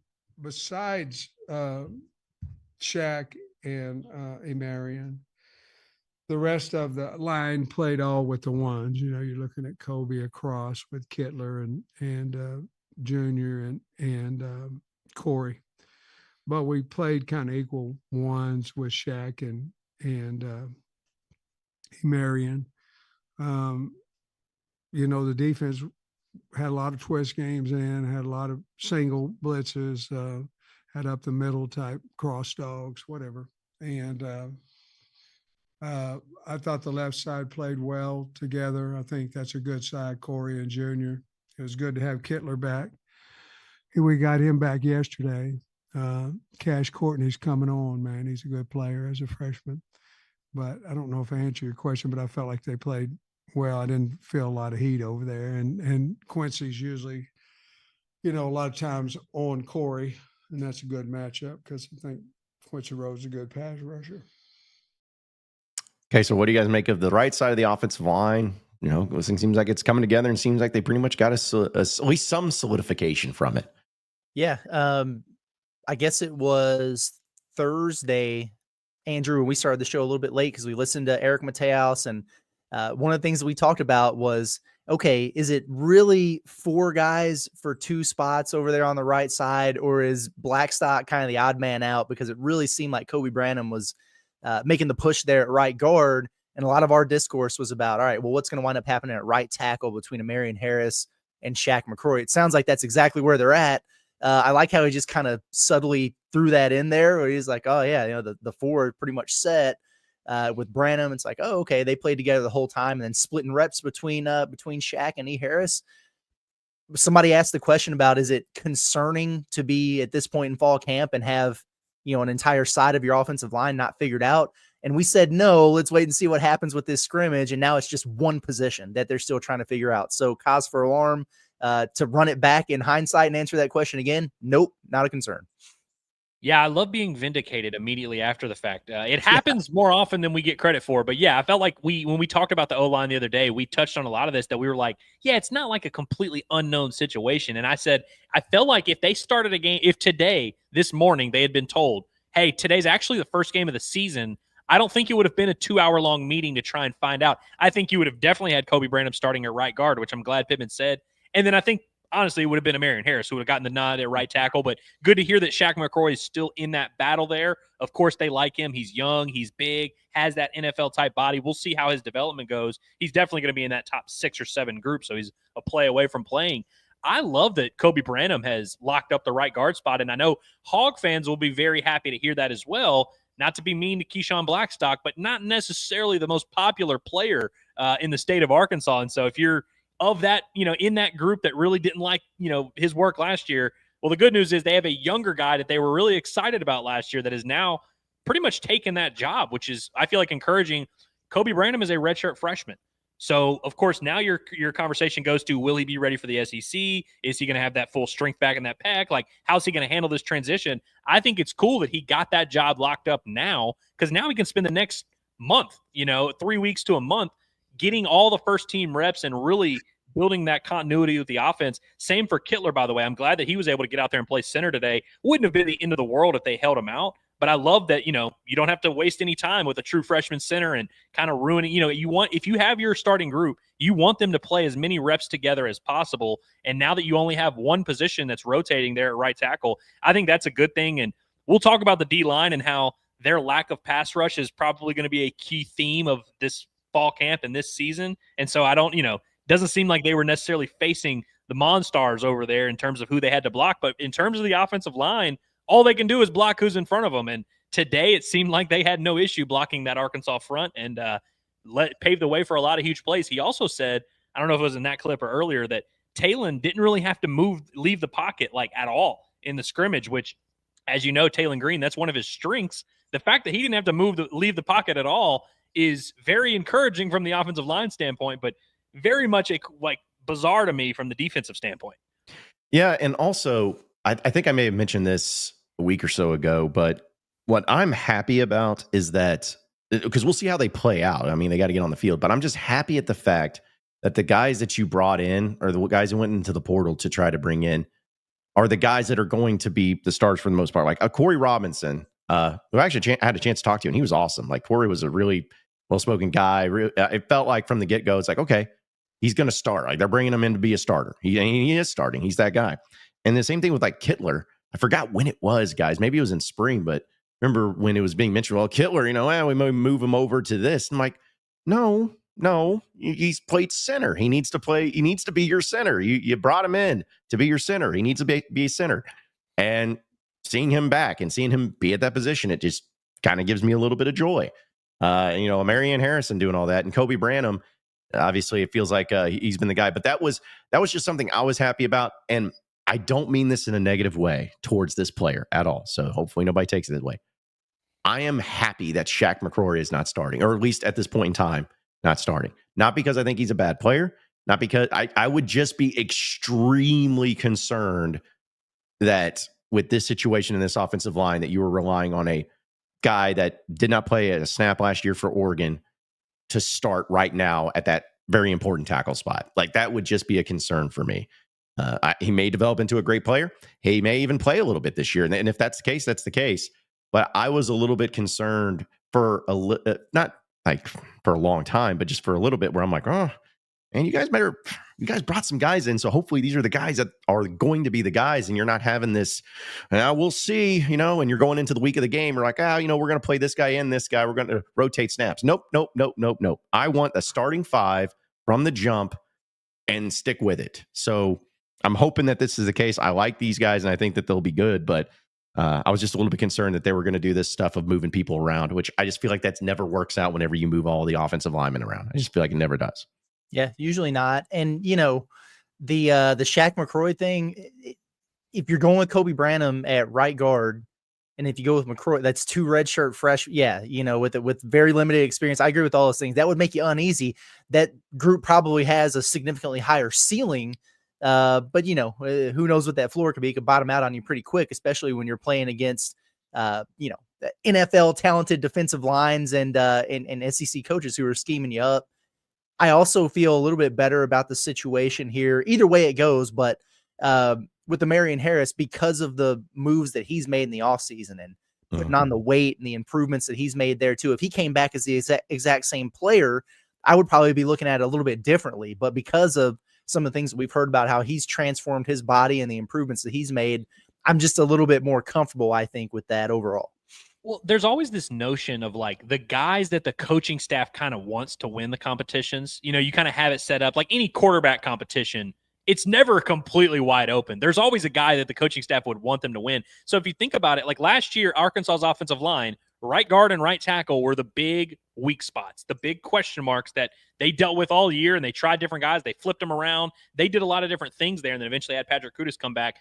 besides Shaq and Amarian, the rest of the line played all with the ones. You know, you're looking at Kobe across with Kittler and Junior and Corey, but we played kind of equal ones with Shaq and Marion. You know, the defense had a lot of twist games in, had a lot of single blitzes, had up the middle type cross dogs, whatever. And I thought the left side played well together. I think that's a good side, Corey and Junior. It was good to have Kittler back. We got him back yesterday. Cash Courtney's coming on, man. He's a good player as a freshman. But I don't know if I answered your question, but I felt like they played well. I didn't feel a lot of heat over there. And Quincy's usually, you know, a lot of times on Corey, and that's a good matchup because I think Quincy Rose is a good pass rusher. Okay, so what do you guys make of the right side of the offensive line? You know, this thing seems like it's coming together and seems like they pretty much got at least some solidification from it. Yeah. I guess it was Thursday, Andrew, when we started the show a little bit late because we listened to Eric Mateos. And one of the things that we talked about was, okay, is it really 4 guys for 2 spots over there on the right side, or is Blackstock kind of the odd man out? Because it really seemed like Kobe Branham was making the push there at right guard. And a lot of our discourse was about, all right, well, what's going to wind up happening at right tackle between Amarian Harris and Shaq McCrory? It sounds like that's exactly where they're at. I like how he just kind of subtly threw that in there where he's like, oh, yeah, you know, the 4 are pretty much set with Branham. It's like, oh, okay, they played together the whole time, and then splitting reps between Shaq and E. Harris. Somebody asked the question about, is it concerning to be at this point in fall camp and have, you know, an entire side of your offensive line not figured out? And we said, no, let's wait and see what happens with this scrimmage. And now it's just one position that they're still trying to figure out. So cause for alarm to run it back in hindsight and answer that question again. Nope, not a concern. Yeah, I love being vindicated immediately after the fact. It happens more often than we get credit for. But yeah, I felt like when we talked about the O-line the other day, we touched on a lot of this, that we were like, yeah, it's not like a completely unknown situation. And I said, I felt like if they started a game, if today, this morning, they had been told, hey, today's actually the first game of the season, I don't think it would have been a 2-hour-long meeting to try and find out. I think you would have definitely had Kobe Branham starting at right guard, which I'm glad Pittman said. And then I think, honestly, it would have been Amarian Harris who would have gotten the nod at right tackle. But good to hear that Shaq McCrory is still in that battle there. Of course, they like him. He's young. He's big, has that NFL-type body. We'll see how his development goes. He's definitely going to be in that top 6 or 7 group, so he's a play away from playing. I love that Kobe Branham has locked up the right guard spot, and I know Hog fans will be very happy to hear that as well. Not to be mean to Keyshawn Blackstock, but not necessarily the most popular player in the state of Arkansas. And so if you're of that, you know, in that group that really didn't like, you know, his work last year, well, the good news is they have a younger guy that they were really excited about last year that is now pretty much taken that job, which is, I feel like, encouraging. Kobe Branham is a redshirt freshman. So, of course, now your conversation goes to, will he be ready for the SEC? Is he going to have that full strength back in that pack? Like, how's he going to handle this transition? I think it's cool that he got that job locked up now, because now he can spend the next month, you know, 3 weeks to a month, getting all the first-team reps and really building that continuity with the offense. Same for Kittler, by the way. I'm glad that he was able to get out there and play center today. Wouldn't have been the end of the world if they held him out. But I love that, you know, you don't have to waste any time with a true freshman center and kind of ruining, you know, you want, if you have your starting group, you want them to play as many reps together as possible. And now that you only have one position that's rotating there at right tackle, I think that's a good thing. And we'll talk about the D-line and how their lack of pass rush is probably going to be a key theme of this fall camp and this season. And so I don't, you know, doesn't seem like they were necessarily facing the Monstars over there in terms of who they had to block. But in terms of the offensive line, all they can do is block who's in front of them. And today it seemed like they had no issue blocking that Arkansas front and paved the way for a lot of huge plays. He also said, I don't know if it was in that clip or earlier, that Talon didn't really have to leave the pocket like at all in the scrimmage, which, as you know, Talon Green, that's one of his strengths. The fact that he didn't have to leave the pocket at all is very encouraging from the offensive line standpoint, but very much bizarre to me from the defensive standpoint. Yeah, and also I think I may have mentioned this a week or so ago, but what I'm happy about is that, because we'll see how they play out. I mean, they got to get on the field, but I'm just happy at the fact that the guys that you brought in, or the guys who went into the portal to try to bring in, are the guys that are going to be the stars for the most part. Like Corey Robinson, who actually had a chance to talk to, and he was awesome. Like Corey was a really well-spoken guy. It felt like from the get-go, it's like, okay, he's going to start. Like they're bringing him in to be a starter. He is starting. He's that guy. And the same thing with like Kittler. I forgot when it was, guys. Maybe it was in spring, but remember when it was being mentioned, well, Kittler, we may move him over to this. I'm like, no, he's played center. He needs to play. He needs to be your center. You brought him in to be your center. He needs to be a center. And seeing him back and seeing him be at that position, it just kind of gives me a little bit of joy. Marion Harrison doing all that, and Kobe Branham. Obviously, it feels like he's been the guy. But that was just something I was happy about, and I don't mean this in a negative way towards this player at all. So hopefully nobody takes it that way. I am happy that Shaq McCrory is not starting, or at least at this point in time, not starting. Not because I think he's a bad player, not because I would just be extremely concerned that with this situation in this offensive line, that you were relying on a guy that did not play a snap last year for Oregon to start right now at that very important tackle spot. Like that would just be a concern for me. He may develop into a great player. He may even play a little bit this year. And if that's the case, that's the case. But I was a little bit concerned for not like for a long time, but just for a little bit where I'm like, oh, and you guys brought some guys in. So hopefully these are the guys that are going to be the guys, and you're not having this, we'll see, and you're going into the week of the game. We're like, we're going to play this guy and this guy. We're going to rotate snaps. Nope. I want the starting five from the jump and stick with it. So I'm hoping that this is the case. I like these guys, and I think that they'll be good, but I was just a little bit concerned that they were going to do this stuff of moving people around, which I just feel like that never works out whenever you move all the offensive linemen around. I just feel like it never does. Yeah, usually not. And, the Shaq McCroy thing, if you're going with Kobe Branham at right guard, and if you go with McCroy, that's two redshirt fresh. Yeah, with very limited experience. I agree with all those things. That would make you uneasy. That group probably has a significantly higher ceiling. But who knows what that floor could be? It could bottom out on you pretty quick, especially when you're playing against, NFL talented defensive lines and SEC coaches who are scheming you up. I also feel a little bit better about the situation here. Either way it goes, but with the Marion Harris, because of the moves that he's made in the offseason and putting on the weight and the improvements that he's made there too. If he came back as the exact same player, I would probably be looking at it a little bit differently. But because of some of the things that we've heard about how he's transformed his body and the improvements that he's made, I'm just a little bit more comfortable, I think, with that overall. Well, there's always this notion of like the guys that the coaching staff kind of wants to win the competitions. You kind of have it set up like any quarterback competition. It's never completely wide open. There's always a guy that the coaching staff would want them to win. So if you think about it, like last year, Arkansas's offensive line, right guard and right tackle were the big weak spots, the big question marks that they dealt with all year, and they tried different guys. They flipped them around. They did a lot of different things there, and then eventually had Patrick Kutas come back.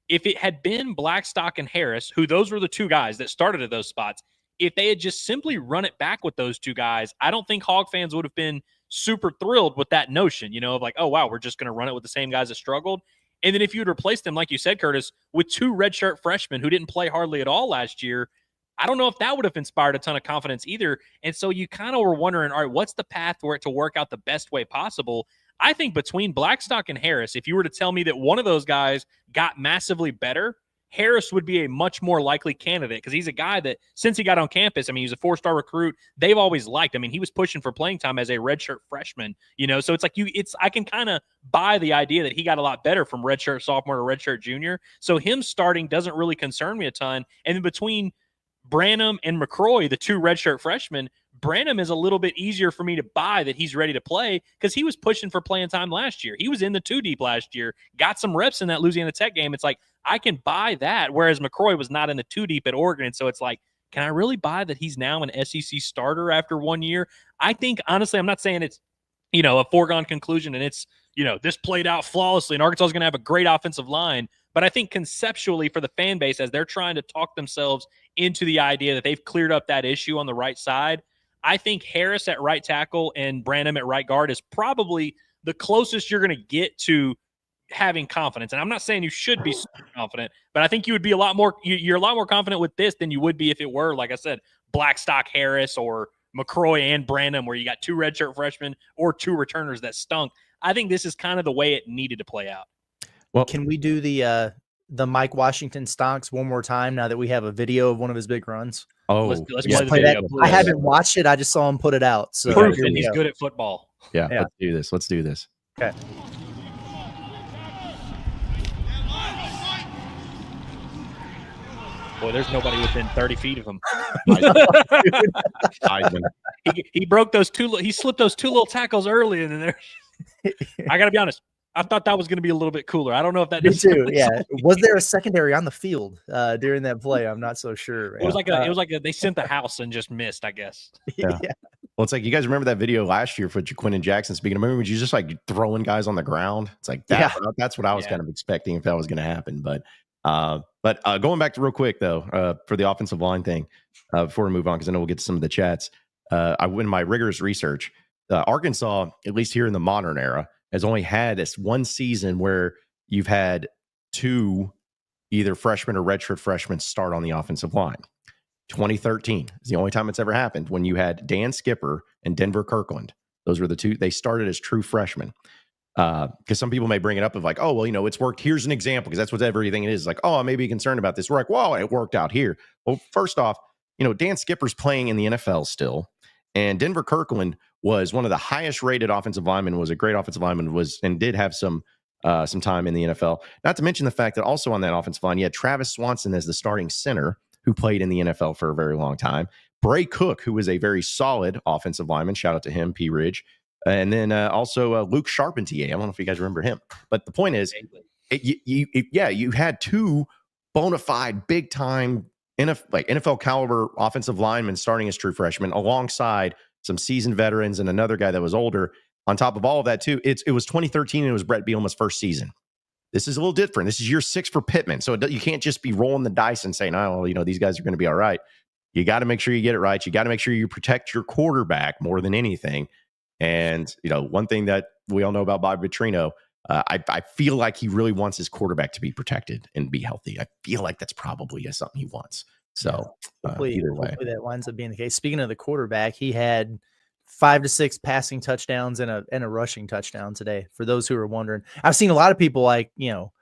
If it had been Blackstock and Harris, who those were the two guys that started at those spots, if they had just simply run it back with those two guys, I don't think Hog fans would have been super thrilled with that notion, of like, oh, wow, we're just going to run it with the same guys that struggled. And then if you'd replace them, like you said, Curtis, with two redshirt freshmen who didn't play hardly at all last year, I don't know if that would have inspired a ton of confidence either. And so you kind of were wondering, all right, what's the path for it to work out the best way possible? I think between Blackstock and Harris, if you were to tell me that one of those guys got massively better, Harris would be a much more likely candidate because he's a guy that since he got on campus, he's a 4-star recruit. They've always liked. He was pushing for playing time as a redshirt freshman, so it's like I can kind of buy the idea that he got a lot better from redshirt sophomore to redshirt junior. So him starting doesn't really concern me a ton. And then between Branham and McCroy, the two redshirt freshmen, Branham is a little bit easier for me to buy that he's ready to play because he was pushing for playing time last year. He was in the 2 deep last year, got some reps in that Louisiana Tech game. It's like, I can buy that, whereas McCroy was not in the 2 deep at Oregon. And so it's like, can I really buy that he's now an SEC starter after 1 year? I think, honestly, I'm not saying it's, a foregone conclusion and it's, this played out flawlessly and Arkansas is going to have a great offensive line. But I think conceptually for the fan base, as they're trying to talk themselves into the idea that they've cleared up that issue on the right side, I think Harris at right tackle and Branham at right guard is probably the closest you're going to get to having confidence. And I'm not saying you should be super confident, but I think you would be you're a lot more confident with this than you would be if it were, like I said, Blackstock Harris or McCroy and Branham, where you got two redshirt freshmen or two returners that stunk. I think this is kind of the way it needed to play out. Well, can we do the the Mike Washington stonks one more time now that we have a video of one of his big runs? Oh, Let's yeah, play the video. I haven't watched it. I just saw him put it out. So Proof here that we he's go. good at football. Yeah, Yeah. let's do this. Let's do this. Okay. Boy, there's nobody within 30 feet of him. Heisman. He broke those two. He slipped those two little tackles early, and then there. I got to be honest. I thought that was going to be a little bit cooler. I don't know if that. Me too. Yeah. Was there a secondary on the field during that play? I'm not so sure. It was like they sent the house and just missed, I guess. Yeah. Well, it's like you guys remember that video last year for Quentin Jackson speaking. Remember when you just like throwing guys on the ground? It's like that. Yeah. That's what I was kind of expecting if that was going to happen. But going back to real quick though, for the offensive line thing, before we move on, because I know we'll get to some of the chats. I went my rigorous research. Arkansas, at least here in the modern era, has only had this one season where you've had two either freshmen or redshirt freshmen start on the offensive line. 2013 is the only time it's ever happened, when you had Dan Skipper and Denver Kirkland. Those were the two. They started as true freshmen. Because some people may bring it up of like, oh, well, you know, it's worked. Here's an example, because that's what everything it is. Like, oh, I may be concerned about this. We're like, well, it worked out here. Well, first off, you know, Dan Skipper's playing in the NFL still. And Denver Kirkland was one of the highest rated offensive linemen, was a great offensive lineman, and did have some time in the NFL. Not to mention the fact that also on that offensive line, you had Travis Swanson as the starting center, who played in the NFL for a very long time. Bray Cook, who was a very solid offensive lineman. Shout out to him, P. Ridge. And then also Luke Charpentier. I don't know if you guys remember him. But the point is, you had two bona fide, big time NFL caliber offensive linemen starting as true freshmen, alongside some seasoned veterans and another guy that was older. On top of all of that, too, it was 2013 and it was Brett Bielema's first season. This is a little different. This is year 6 for Pittman. So you can't just be rolling the dice and saying, oh, well, you know, these guys are going to be all right. You got to make sure you get it right. You got to make sure you protect your quarterback more than anything. And, you know, one thing that we all know about Bobby Petrino, I feel like he really wants his quarterback to be protected and be healthy. I feel like that's probably something he wants. So either way, hopefully that winds up being the case. Speaking of the quarterback, he had 5 to 6 passing touchdowns and a rushing touchdown today. For those who are wondering, I've seen a lot of people like, you know,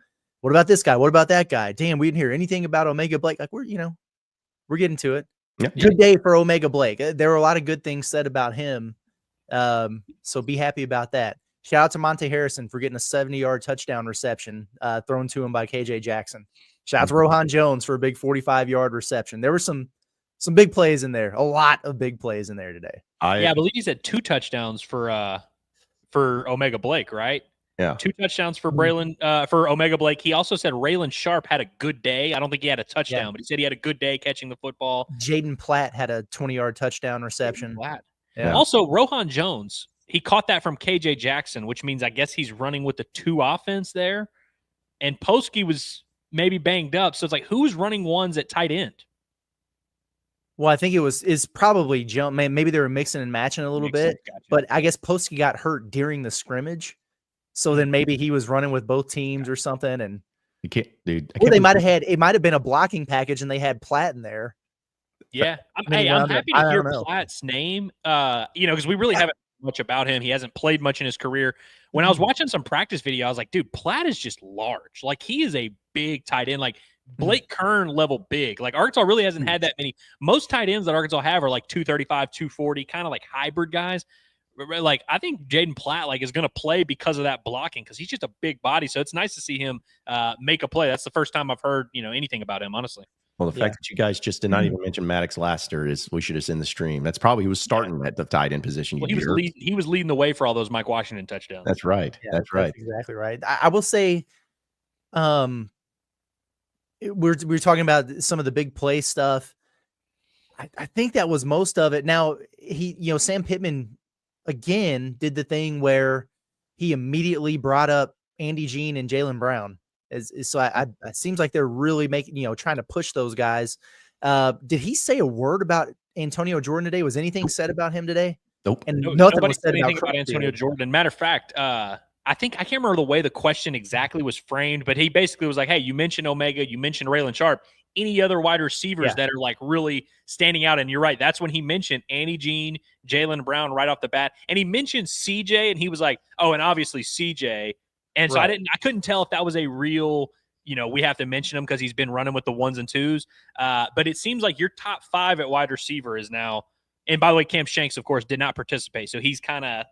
what about this guy? What about that guy? Damn, we didn't hear anything about Omega Blake. Like we're getting to it. Yeah. Good day for Omega Blake. There were a lot of good things said about him. So be happy about that. Shout out to Monte Harrison for getting a 70-yard touchdown reception thrown to him by KJ Jackson. Shout out to Rohan Jones for a big 45-yard reception. There were some big plays in there. A lot of big plays in there today. I believe he's had 2 touchdowns for Omega Blake, right? Yeah. 2 touchdowns for for Omega Blake. He also said Raylan Sharp had a good day. I don't think he had a touchdown, but he said he had a good day catching the football. Jaden Platt had a 20-yard touchdown reception. Yeah. Also, Rohan Jones, he caught that from KJ Jackson, which means I guess he's running with the 2 offense there. And Posky was maybe banged up. So it's like, who's running ones at tight end? Well, I think it's probably jump. Maybe they were mixing and matching a little bit, gotcha. But I guess Posky got hurt during the scrimmage. So then maybe he was running with both teams or something. And you can't, dude. They might have been a blocking package and they had Platt in there. Yeah. I'm happy to hear Platt's name, because we really haven't much about him. He hasn't played much in his career. When I was watching some practice video, I was like, dude, Platt is just large. Like, he is a big tight end, like Blake Kern level big. Like, Arkansas really hasn't had that many. Most tight ends that Arkansas have are like 235, 240, kind of like hybrid guys. Like, I think Jaden Platt is going to play because of that blocking, because he's just a big body. So it's nice to see him make a play. That's the first time I've heard anything about him, honestly. Well, the fact that you guys just did not even mention Maddox Laster is we should have seen the stream. That's probably he was starting at the tight end position. Well, he was leading the way for all those Mike Washington touchdowns. That's right. Yeah, that's right. That's exactly right. I will say, we're talking about some of the big play stuff. I think that was most of it. Now Sam Pittman again did the thing where he immediately brought up Andy Jean and Jaylen Brown. So it seems like they're really making, trying to push those guys. Did he say a word about Antonio Jordan today? Was anything said about him today? Nope. And nothing was said about Antonio Jordan. Matter of fact, I can't remember the way the question exactly was framed, but he basically was like, hey, you mentioned Omega, you mentioned Raylan Sharp. Any other wide receivers that are like really standing out? And you're right. That's when he mentioned Andy Jean, Jaylen Brown right off the bat. And he mentioned CJ, and he was like, oh, and obviously CJ. And so I couldn't tell if that was a real, we have to mention him because he's been running with the ones and twos. But it seems like your top 5 at wide receiver is now, and by the way, Cam Shanks, of course, did not participate. So he's kind of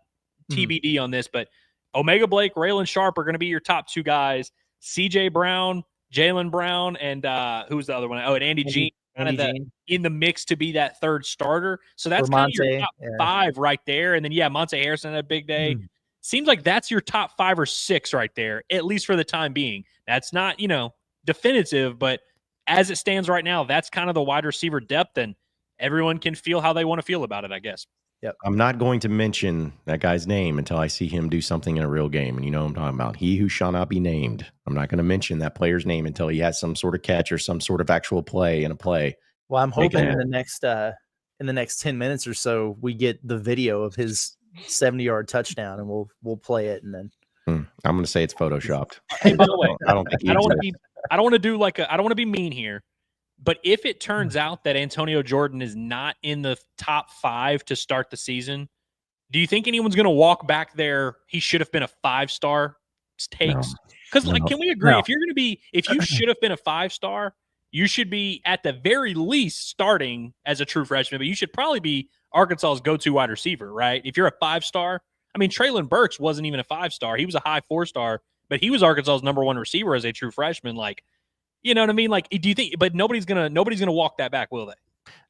TBD on this, but Omega Blake, Raylan Sharp are going to be your top 2 guys. CJ Brown, Jalen Brown, and who's the other one? Oh, and Andy Jean, in the mix to be that 3rd starter. So that's kind of your top 5 right there. And then, Monte Harrison had a big day. Seems like that's your top 5 or 6 right there, at least for the time being. That's not, definitive, but as it stands right now, that's kind of the wide receiver depth, and everyone can feel how they want to feel about it, I guess. Yep. I'm not going to mention that guy's name until I see him do something in a real game. And you know what I'm talking about. He who shall not be named. I'm not going to mention that player's name until he has some sort of catch or some sort of actual play in a play. Well, I'm hoping in the next 10 minutes or so, we get the video of his 70-yard touchdown, and we'll play it. And then I'm going to say it's photoshopped. Hey, by the way, I don't want to be mean here. But if it turns out that Antonio Jordan is not in the top 5 to start the season, do you think anyone's going to walk back there? He should have been a 5-star takes. Because can we agree? If you should have been a 5-star, you should be at the very least starting as a true freshman, but you should probably be Arkansas's go-to wide receiver, right? If you're a 5-star, I mean, Traylon Burks wasn't even a 5-star. He was a high 4-star, but he was Arkansas's number 1 receiver as a true freshman. You know what I mean? Do you think? But nobody's gonna walk that back, will they?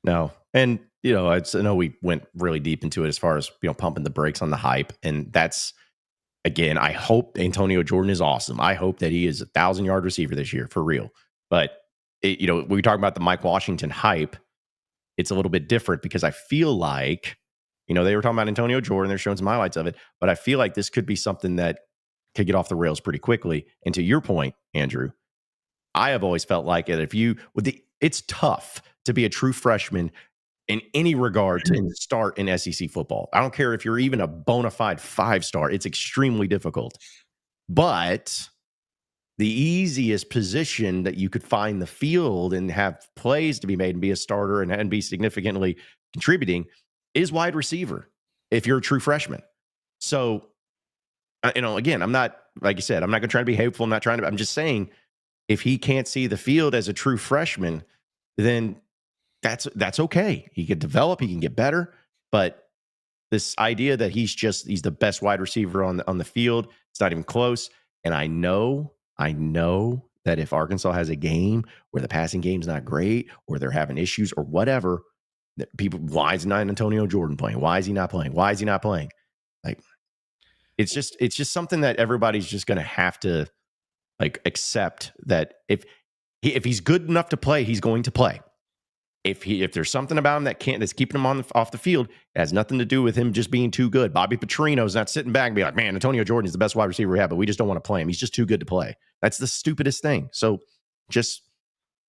No, and I know we went really deep into it as far as pumping the brakes on the hype, and that's again. I hope Antonio Jordan is awesome. I hope that he is 1,000-yard receiver this year for real. But we talk about the Mike Washington hype. It's a little bit different because I feel like they were talking about Antonio Jordan. They're showing some highlights of it, but I feel like this could be something that could get off the rails pretty quickly. And to your point, Andrew, I have always felt like it's tough to be a true freshman in any regard to start in SEC football. I don't care if you're even a bona fide 5-star. It's extremely difficult. But the easiest position that you could find the field and have plays to be made and be a starter and be significantly contributing is wide receiver if you're a true freshman. So, again, I'm not, like you said, I'm not going to try to be hateful. I'm just saying, if he can't see the field as a true freshman, then that's okay. He could develop, he can get better. But this idea that he's the best wide receiver on the field, it's not even close. And I know that if Arkansas has a game where the passing game's not great or they're having issues or whatever, that people, why is not Antonio Jordan playing? Why is he not playing? Why is he not playing? It's just something that everybody's just going to have to accept that if he's good enough to play, he's going to play. If there's something about him that's keeping him off the field, it has nothing to do with him just being too good. Bobby Petrino's not sitting back and be like, man, Antonio Jordan is the best wide receiver we have, but we just don't want to play him. He's just too good to play. That's the stupidest thing. So just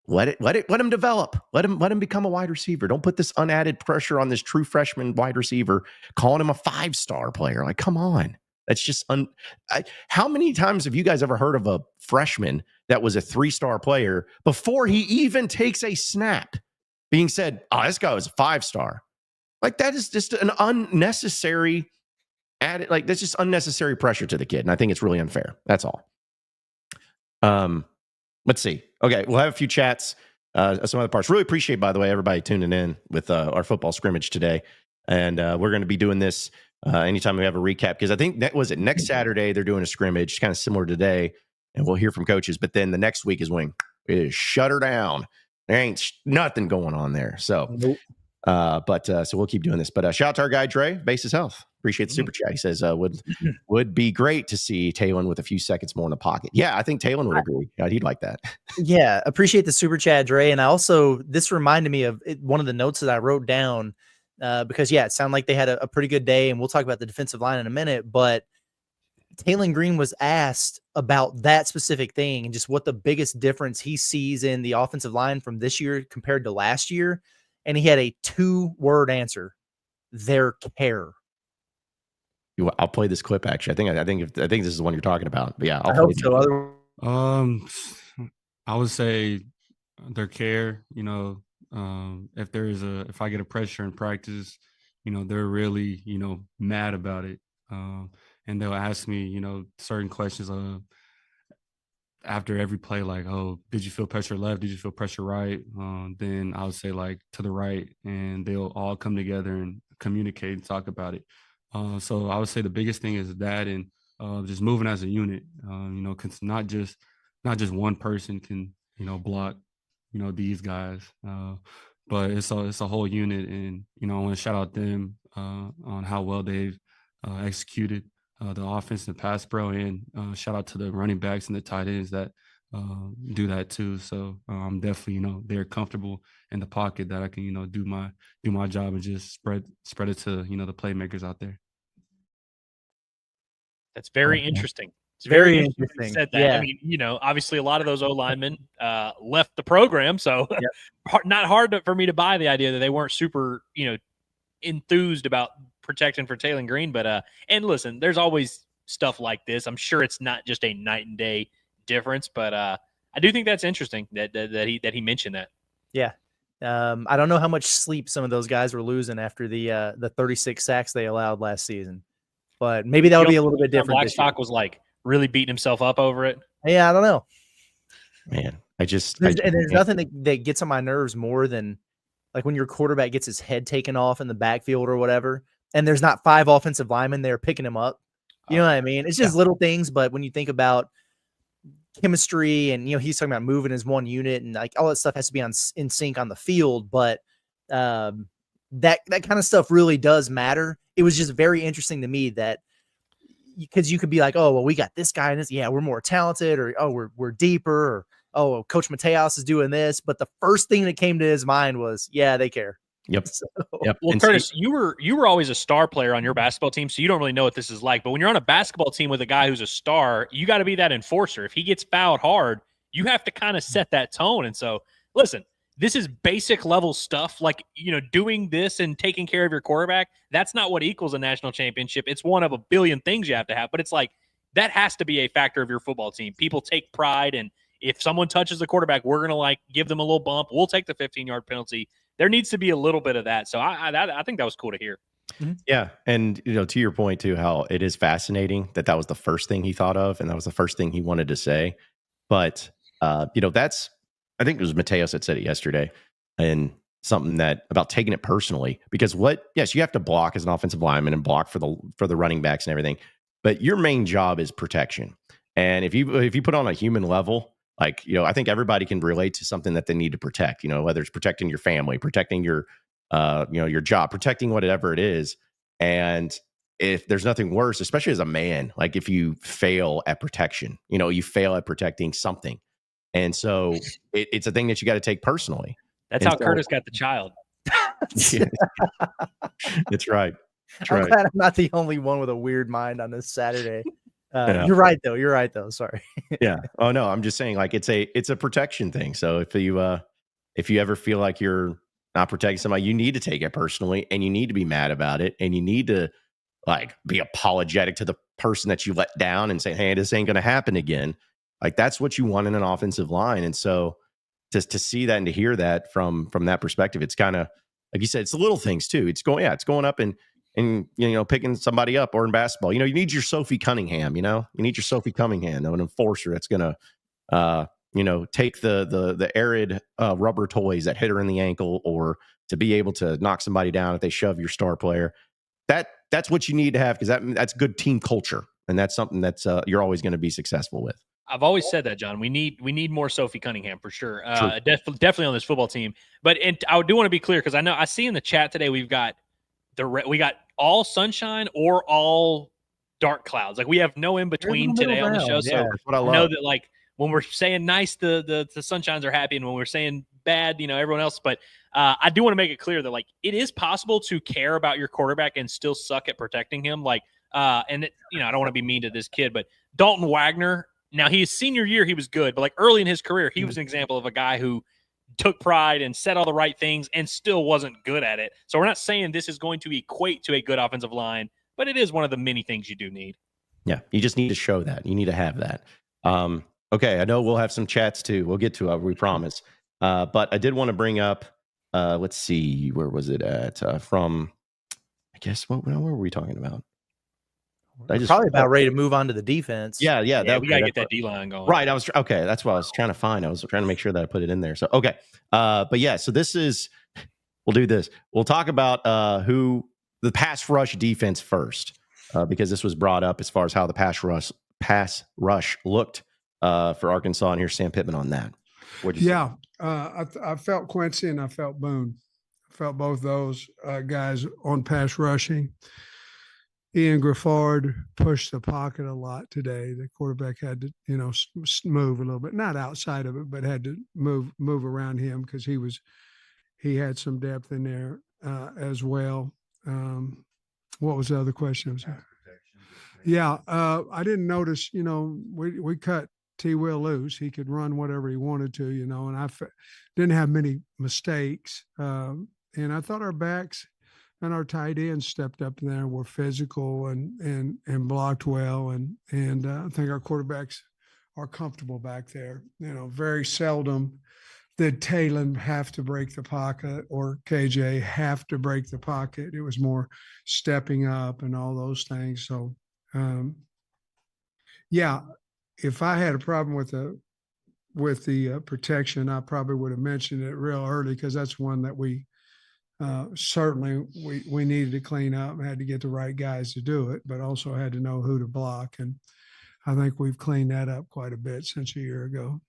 let him develop. Let him become a wide receiver. Don't put this unadded pressure on this true freshman wide receiver, calling him a 5-star player. Come on. That's just how many times have you guys ever heard of a freshman that was a 3-star player before he even takes a snap being said, oh, this guy was a 5-star? That is just an unnecessary added, that's just unnecessary pressure to the kid. And I think it's really unfair. That's all. Let's see. Okay. We'll have a few chats, some other parts. Really appreciate, by the way, everybody tuning in with our football scrimmage today. And we're going to be doing this anytime we have a recap, because I think next Saturday they're doing a scrimmage kind of similar to today, and we'll hear from coaches. But then the next week is when it is shut her down. There ain't nothing going on there. So, so we'll keep doing this. But shout out to our guy Dre, Basis Health. Appreciate the super chat. He says would be great to see Talon with a few seconds more in the pocket. Yeah, I think Talon would agree. He'd like that. Yeah, appreciate the super chat, Dre. And I also, this reminded me of one of the notes that I wrote down. Because it sounded like they had a pretty good day, and we'll talk about the defensive line in a minute, but Talon Green was asked about that specific thing and just what the biggest difference he sees in the offensive line from this year compared to last year. And he had a 2-word answer: their care. I'll play this clip. Actually, I think this is the one you're talking about. But yeah, I hope so. I would say their care, if I get a pressure in practice, they're really, mad about it. And they'll ask me, certain questions. after every play, like, oh, did you feel pressure left? Did you feel pressure right? Then I would say like to the right, and they'll all come together and communicate and talk about it. So I would say the biggest thing is that, and just moving as a unit. You know, cause not just one person can, you know, block, you know, these guys. But it's a whole unit, and you know, I want to shout out them on how well they've executed the offense and the pass pro, and shout out to the running backs and the tight ends that do that too. So I'm definitely, you know, they're comfortable in the pocket that I can, you know, do my job and just spread it to, you know, the playmakers out there. That's very interesting. It's Very interesting you interesting. said that. Yeah. I mean, you know, obviously a lot of those O linemen left the program, so not hard for me to buy the idea that they weren't super, you know, enthused about protection for Taylor Green. But and listen, there's always stuff like this. I'm sure it's not just a night and day difference, but I do think that's interesting that he mentioned that. Yeah. I don't know how much sleep some of those guys were losing after the 36 sacks they allowed last season, but maybe that'll be a little bit different. Blackstock was like really beating himself up over it. Yeah, I don't know. Man, there's nothing that gets on my nerves more than like when your quarterback gets his head taken off in the backfield or whatever, and there's not 5 offensive linemen there picking him up. You know what I mean? It's just little things, but when you think about chemistry and, you know, he's talking about moving as one unit and like all that stuff has to be in sync on the field, but that kind of stuff really does matter. It was just very interesting to me that because you could be like, oh, well, we got this guy and this, yeah, we're more talented, or oh, we're deeper, or oh, Coach Mateos is doing this. But the first thing that came to his mind was, yeah, they care. Yep. So, yep. Well, And Curtis, you were always a star player on your basketball team, so you don't really know what this is like. But when you're on a basketball team with a guy who's a star, you got to be that enforcer. If he gets fouled hard, you have to kind of set that tone. And so, listen, this is basic level stuff. Like, you know, doing this and taking care of your quarterback, that's not what equals a national championship. It's one of a billion things you have to have. But it's like that has to be a factor of your football team. People take pride, and if someone touches the quarterback, we're going to like give them a little bump. We'll take the 15-yard penalty. There needs to be a little bit of that. So I think that was cool to hear. Yeah. And, you know, to your point too, how it is fascinating that was the first thing he thought of. And that was the first thing he wanted to say. But, you know, I think it was Mateos that said it yesterday, and something that about taking it personally, because yes, you have to block as an offensive lineman and block for the running backs and everything, but your main job is protection. And if you put on a human level, like, you know, I think everybody can relate to something that they need to protect, you know, whether it's protecting your family, protecting your, you know, your job, protecting whatever it is. And if there's nothing worse, especially as a man, like if you fail at protection, you know, you fail at protecting something. And so it's a thing that you got to take personally. That's how Curtis got the child. That's right. I'm glad I'm not the only one with a weird mind on this Saturday. You're right though. Sorry. Yeah. Oh no, I'm just saying, like, it's a protection thing. So if you ever feel like you're not protecting somebody, you need to take it personally, and you need to be mad about it, and you need to like be apologetic to the person that you let down and say, hey, this ain't going to happen again. Like, that's what you want in an offensive line. And so to see that and to hear that from that perspective, it's kind of, like you said, it's the little things too. It's going up and you know, picking somebody up, or in basketball, you know, you need your Sophie Cunningham, you know, an enforcer that's going to, you know, take the arid rubber toys that hit her in the ankle, or to be able to knock somebody down if they shove your star player. That's what you need to have, because that's good team culture. And that's something that's you're always going to be successful with. I've always said that, John. We need more Sophie Cunningham for sure. Definitely on this football team. But I do want to be clear, because I see in the chat today we got all sunshine or all dark clouds. Like, we have no in between today on the show. So I know that, like, when we're saying nice, the sunshines are happy, and when we're saying bad, you know, everyone else. But I do want to make it clear that, like, it is possible to care about your quarterback and still suck at protecting him. Like, you know, I don't want to be mean to this kid, but Dalton Wagner. Now, his senior year, he was good, but like early in his career, he was an example of a guy who took pride and said all the right things and still wasn't good at it. So we're not saying this is going to equate to a good offensive line, but it is one of the many things you do need. Yeah, you just need to show that. You need to have that. Okay, I know we'll have some chats too. We'll get to it, we promise. But I did want to bring up, let's see, where was it at? From, I guess, what were we talking about? Probably about ready to move on to the defense. Yeah. Yeah, That, we gotta get that D line going. right. Okay. That's what I was trying to find. I was trying to make sure that I put it in there. So, okay. But yeah, so we'll do this. We'll talk about who the pass rush defense first, because this was brought up as far as how the pass rush looked for Arkansas. And here's Sam Pittman on that. What'd you say? I felt Quincy and I felt Boone. I felt both those guys on pass rushing. Ian Griffard pushed the pocket a lot today. The quarterback had to, move a little bit, not outside of it, but had to move around him because he had some depth in there as well. What was the other question? Yeah, I didn't notice. We cut T. Will loose. He could run whatever he wanted to. And I didn't have many mistakes. And I thought our backs and our tight ends stepped up there, were physical and blocked well, and I think our quarterbacks are comfortable back there. Very seldom did Talon have to break the pocket or KJ have to break the pocket. It was more stepping up and all those things. So, yeah, if I had a problem with the protection, I probably would have mentioned it real early because that's one that we certainly we needed to clean up and had to get the right guys to do it, but also had to know who to block. And I think we've cleaned that up quite a bit since a year ago.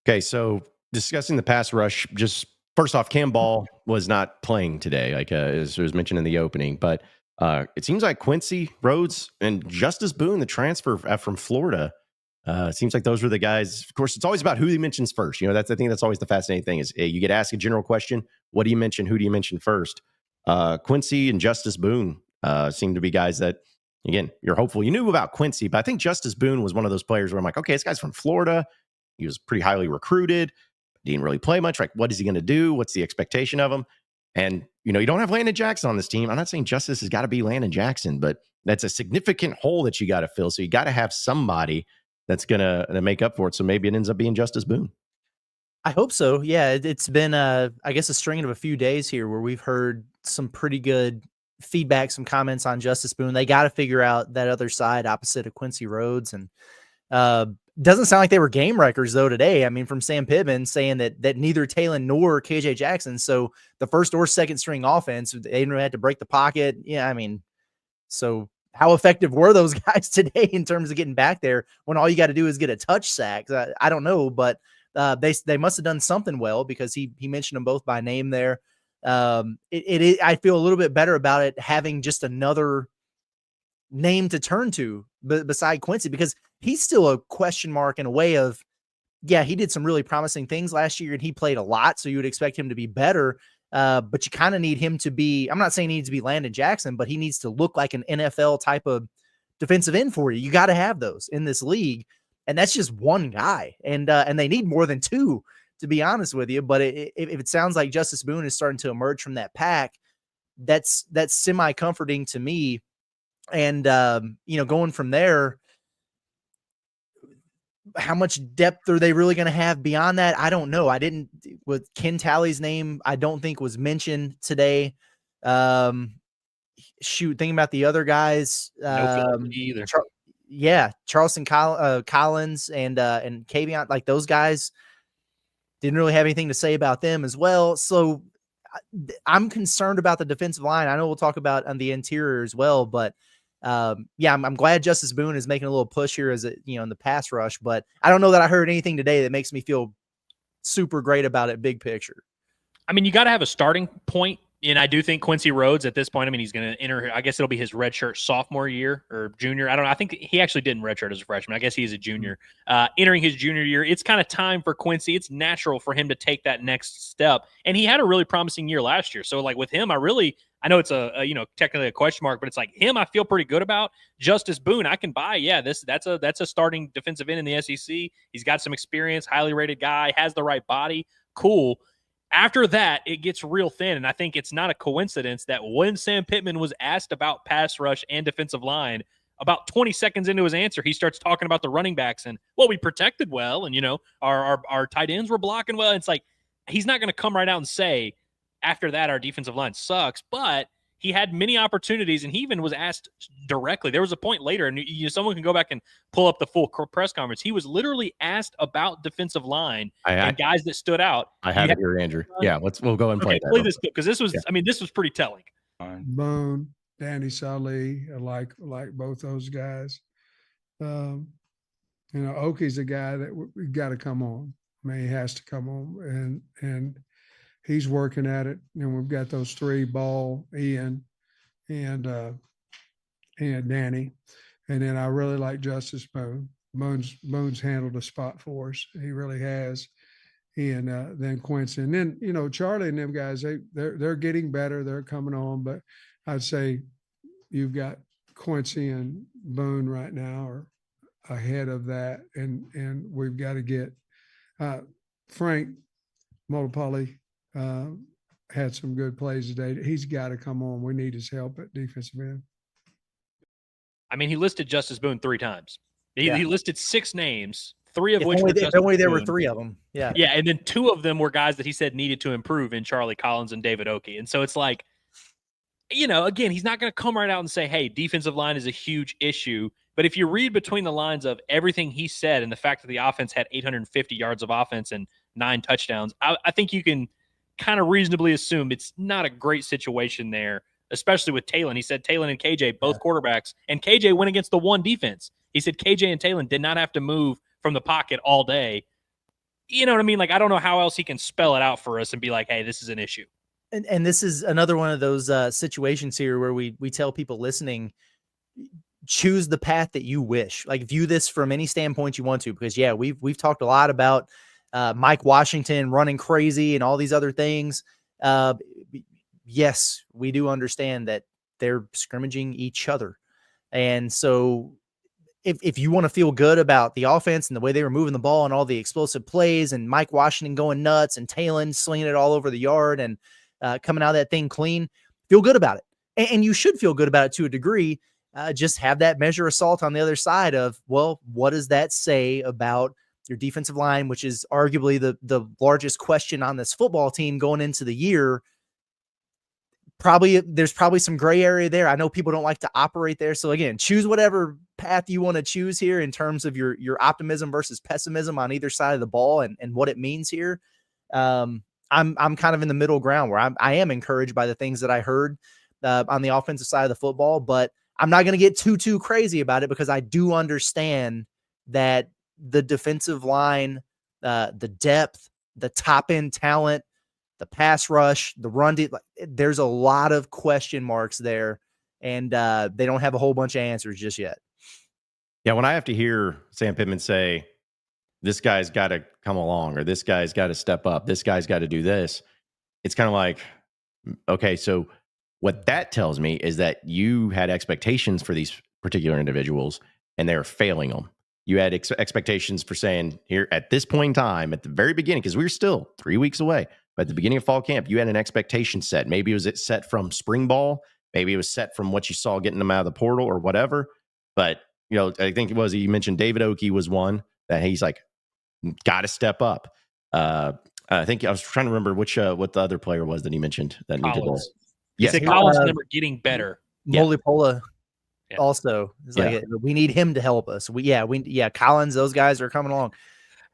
Okay, so discussing the pass rush, just first off, Cam Ball was not playing today, like as was mentioned in the opening, but it seems like Quincy Rhodes and Justice Boone, the transfer from Florida, it seems like those were the guys. Of course, it's always about who he mentions first. I think that's always the fascinating thing is you get asked a general question. What do you mention? Who do you mention first? Quincy and Justice Boone seem to be guys that, again, you're hopeful. You knew about Quincy, but I think Justice Boone was one of those players where I'm like, okay, this guy's from Florida. He was pretty highly recruited. Didn't really play much. Like, what is he going to do? What's the expectation of him? And, you don't have Landon Jackson on this team. I'm not saying Justice has got to be Landon Jackson, but that's a significant hole that you got to fill. So you got to have somebody that's going to make up for it. So maybe it ends up being Justice Boone. I hope so. Yeah, it's been, I guess, a string of a few days here where we've heard some pretty good feedback, some comments on Justice Boone. They got to figure out that other side opposite of Quincy Rhodes. And doesn't sound like they were game wreckers, though, today. I mean, from Sam Pittman saying that neither Talon nor KJ Jackson, so the first or second string offense, they didn't really have to break the pocket. Yeah, I mean, so how effective were those guys today in terms of getting back there when all you got to do is get a touch sack? I don't know, but they must have done something well because he mentioned them both by name there. I feel a little bit better about it having just another name to turn to beside Quincy, because he's still a question mark in a way of, yeah, he did some really promising things last year and he played a lot. So you would expect him to be better. But you kind of need him to be, I'm not saying he needs to be Landon Jackson, but he needs to look like an NFL type of defensive end for you. You got to have those in this league. And that's just one guy. And they need more than two, to be honest with you. But if it sounds like Justice Boone is starting to emerge from that pack, that's semi-comforting to me. And, going from there, how much depth are they really going to have beyond that? I don't know. With Ken Talley's name, I don't think was mentioned today. Thinking about the other guys, either. Charleston Collins and Kavion, like those guys didn't really have anything to say about them as well. So I'm concerned about the defensive line. I know we'll talk about on the interior as well, but I'm glad Justice Boone is making a little push here in the pass rush, but I don't know that I heard anything today that makes me feel super great about it big picture. I mean, you got to have a starting point. And I do think Quincy Rhodes at this point, I mean, he's going to enter, I guess it'll be his redshirt sophomore year or junior. I don't know. I think he actually didn't redshirt as a freshman. I guess he's a junior. Entering his junior year, it's kind of time for Quincy. It's natural for him to take that next step. And he had a really promising year last year. So, like, with him, I know it's a technically a question mark, but it's like him I feel pretty good about. Justice Boone, I can buy. Yeah, that's a starting defensive end in the SEC. He's got some experience, highly rated guy, has the right body. Cool. After that, it gets real thin, and I think it's not a coincidence that when Sam Pittman was asked about pass rush and defensive line, about 20 seconds into his answer, he starts talking about the running backs and, well, we protected well, and, our tight ends were blocking well. It's like he's not going to come right out and say, after that, our defensive line sucks, but he had many opportunities, and he even was asked directly. There was a point later, and someone can go back and pull up the full press conference. He was literally asked about defensive line and guys that stood out. I have it here, Andrew. Yeah, we'll go and play that. Play this because this was, this was pretty telling. Boone, Danny Saleh, like both those guys. Okie's a guy that we got to come on. I mean, he has to come on, and he's working at it. And we've got those three: Ball, Ian, and Danny. And then I really like Justice Boone. Boone's handled a spot for us. He really has. And then Quincy, and then Charlie and them guys. They're getting better. They're coming on, but I'd say you've got Quincy and Boone right now are ahead of that, and we've got to get Frank Molopoli had some good plays today. He's got to come on. We need his help at defensive end. I mean, he listed Justice Boone 3 times. He listed 6 names, 3 of which were there were 3 of them. Yeah. Yeah. And then 2 of them were guys that he said needed to improve in Charlie Collins and David Okie. And so it's like, again, he's not going to come right out and say, hey, defensive line is a huge issue. But if you read between the lines of everything he said and the fact that the offense had 850 yards of offense and 9 touchdowns, I think you can kind of reasonably assume it's not a great situation there, especially with Talon. He said Talon and KJ, both quarterbacks, and KJ went against the one defense. He said KJ and Talon did not have to move from the pocket all day. You know what I mean? Like, I don't know how else he can spell it out for us and be like, hey, this is an issue. And this is another one of those situations here where we tell people listening, choose the path that you wish. Like, view this from any standpoint you want to, because we've talked a lot about Mike Washington running crazy and all these other things. Yes, we do understand that they're scrimmaging each other. And so if you want to feel good about the offense and the way they were moving the ball and all the explosive plays and Mike Washington going nuts and Talon slinging it all over the yard and coming out of that thing clean, feel good about it. And you should feel good about it to a degree. Just have that measure of salt on the other side of, well, what does that say about your defensive line, which is arguably the largest question on this football team going into the year. There's probably some gray area there. I know people don't like to operate there. So again, choose whatever path you want to choose here in terms of your optimism versus pessimism on either side of the ball and what it means here. I'm kind of in the middle ground where I am encouraged by the things that I heard on the offensive side of the football, but I'm not going to get too crazy about it because I do understand that the defensive line, the depth, the top end talent, the pass rush, the run, there's a lot of question marks there, and they don't have a whole bunch of answers just yet. Yeah, when I have to hear Sam Pittman say, this guy's got to come along, or this guy's got to step up, this guy's got to do this, it's kind of like, okay, so what that tells me is that you had expectations for these particular individuals, and they're failing them. You had expectations for saying, here at this point in time, at the very beginning, because we were still 3 weeks away, but at the beginning of fall camp, you had an expectation set. Maybe it was set from spring ball. Maybe it was set from what you saw getting them out of the portal or whatever. But, I think you mentioned David Okie was one that he's like, got to step up. I think I was trying to remember what the other player was that he mentioned that needed to. Yes, he said Collins never getting better. Molipola also is like, we need him to help us. Collins, those guys are coming along.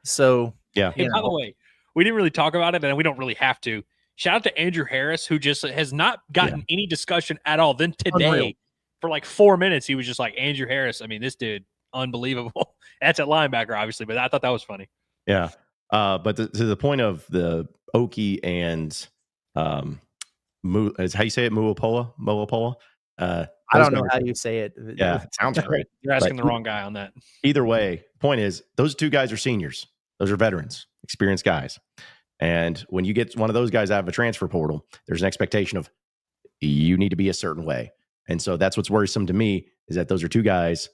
So Hey, by the way, we didn't really talk about it, and we don't really have to. Shout out to Andrew Harris, who just has not gotten any discussion at all. Then today, for like 4 minutes, he was just like, Andrew Harris. I mean, this dude, unbelievable. That's at linebacker, obviously, but I thought that was funny. Yeah. But to the point of the Okie and is how you say it, Molipola? I don't know how you say it. Yeah, it sounds great. You're asking the wrong guy on that. Either way, point is, those 2 guys are seniors. Those are veterans, experienced guys. And when you get one of those guys out of a transfer portal, there's an expectation of you need to be a certain way. And so that's what's worrisome to me, is that those are 2 guys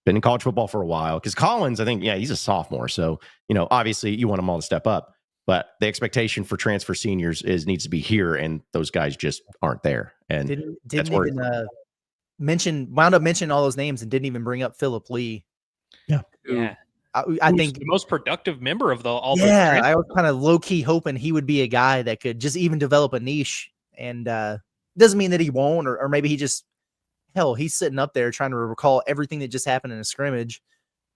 been in college football for a while. Because Collins, I think, he's a sophomore. So, obviously you want them all to step up. But the expectation for transfer seniors needs to be here, and those guys just aren't there. And didn't even wound up mentioning all those names and didn't even bring up Philip Lee. Yeah. I think the most productive member of all. Yeah, I was kind of low key hoping he would be a guy that could just even develop a niche, and Doesn't mean that he won't, or maybe he just, hell, he's sitting up there trying to recall everything that just happened in a scrimmage.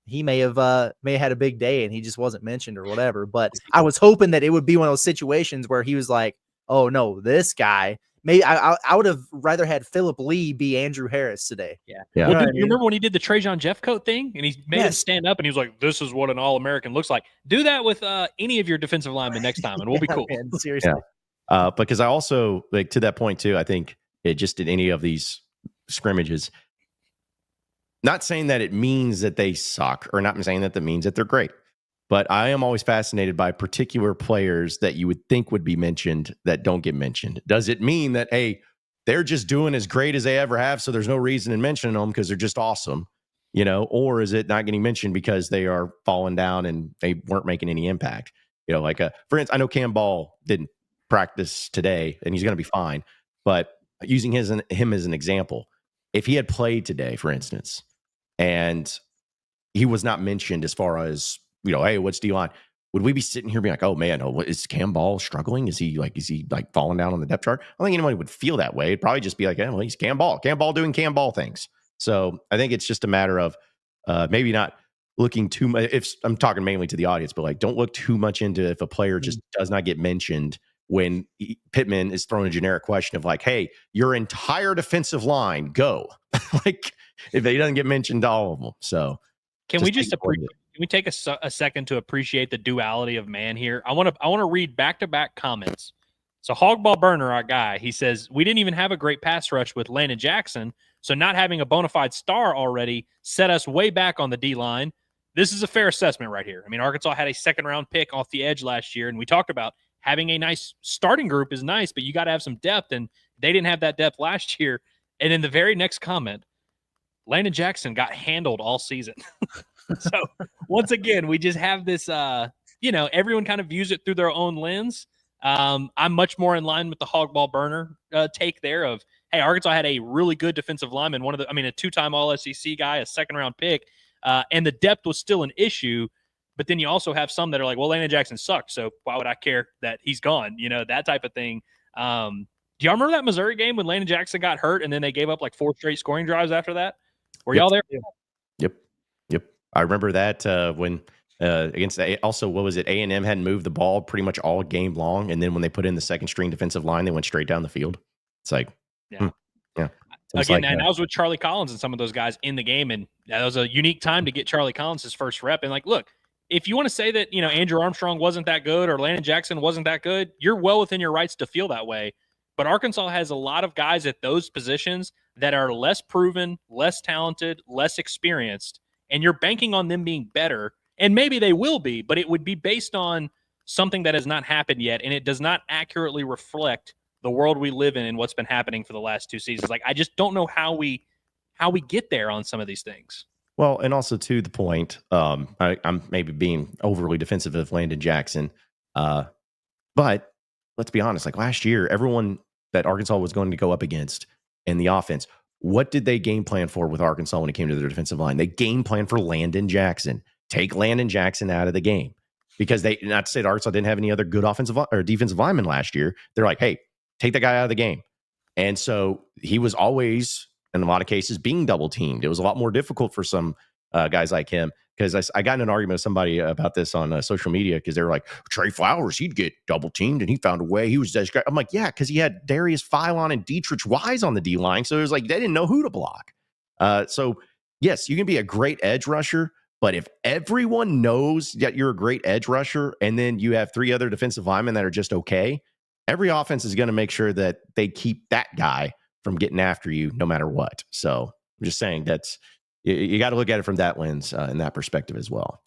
He may have had a big day and he just wasn't mentioned or whatever. But I was hoping that it would be one of those situations where he was like, oh no, this guy. Maybe I would have rather had Philip Lee be Andrew Harris today. Yeah. Yeah. Well, You know dude, what I you mean? remember when he did the Trajan Jeffcoat thing and he made him Yes. stand up and he was like, "This is what an All-American looks like." Do that with any of your defensive linemen next time, and we'll be Yeah, cool. man, seriously. Because I also, like, to that point too, I think it just in any of these scrimmages, not saying that it means that they suck, or not saying that means that they're great, but I am always fascinated by particular players that you would think would be mentioned that don't get mentioned. Does it mean that, hey, they're just doing as great as they ever have, so there's no reason in mentioning them because they're just awesome, or is it not getting mentioned because they are falling down and they weren't making any impact? Like, for instance, I know Cam Ball didn't practice today and he's going to be fine, but using him as an example, if he had played today, for instance, and he was not mentioned as far as, hey, what's D-line? Would we be sitting here being like, oh man, what is Cam Ball struggling? Is he like falling down on the depth chart? I don't think anyone would feel that way. It'd probably just be like, well, he's Cam Ball doing Cam Ball things. So I think it's just a matter of maybe not looking too much. If I'm talking mainly to the audience, but like, don't look too much into if a player just does not get mentioned when Pittman is throwing a generic question of like, hey, your entire defensive line, go. Like, if he doesn't get mentioned, all of them. So Can we take a second to appreciate the duality of man here? I want to read back-to-back comments. So Hogball Burner, our guy, he says, we didn't even have a great pass rush with Landon Jackson, so not having a bona fide star already set us way back on the D-line. This is a fair assessment right here. I mean, Arkansas had a second-round pick off the edge last year, and we talked about having a nice starting group is nice, but you got to have some depth, and they didn't have that depth last year. And in the very next comment, Landon Jackson got handled all season. So once again, we just have this, everyone kind of views it through their own lens. I'm much more in line with the Hogball Burner take there of, hey, Arkansas had a really good defensive lineman, a two-time All-SEC guy, a second-round pick, and the depth was still an issue. But then you also have some that are like, well, Landon Jackson sucked, so why would I care that he's gone? That type of thing. Do y'all remember that Missouri game when Landon Jackson got hurt and then they gave up like 4 straight scoring drives after that? Were y'all there? Yep. I remember that when against also, what was it? A&M hadn't moved the ball pretty much all game long, and then when they put in the second string defensive line, they went straight down the field. It's like, yeah. Again, and I was with Charlie Collins and some of those guys in the game, and that was a unique time to get Charlie Collins his first rep. And like, look, if you want to say that Andrew Armstrong wasn't that good or Landon Jackson wasn't that good, you're well within your rights to feel that way. But Arkansas has a lot of guys at those positions that are less proven, less talented, less experienced, and you're banking on them being better, and maybe they will be, but it would be based on something that has not happened yet, and it does not accurately reflect the world we live in and what's been happening for the last 2 seasons. Like, I just don't know how we get there on some of these things. Well, and also to the point, I'm maybe being overly defensive of Landon Jackson, but let's be honest, like last year, everyone that Arkansas was going to go up against in the offense, what did they game plan for with Arkansas when it came to their defensive line? They game plan for Landon Jackson. Take Landon Jackson out of the game, because they, not to say that Arkansas didn't have any other good offensive or defensive linemen last year. They're like, hey, take the guy out of the game. And so he was always, in a lot of cases, being double teamed. It was a lot more difficult for some guys like him, because I got in an argument with somebody about this on social media, because they were like, Trey Flowers, he'd get double teamed and he found a way. He was just great. I'm like, yeah, because he had Darius Philon and Dietrich Wise on the D line. So it was like they didn't know who to block. So yes, you can be a great edge rusher, but if everyone knows that you're a great edge rusher and then you have 3 other defensive linemen that are just okay, every offense is going to make sure that they keep that guy from getting after you no matter what. So I'm just saying that's, you got to look at it from that lens and that perspective as well.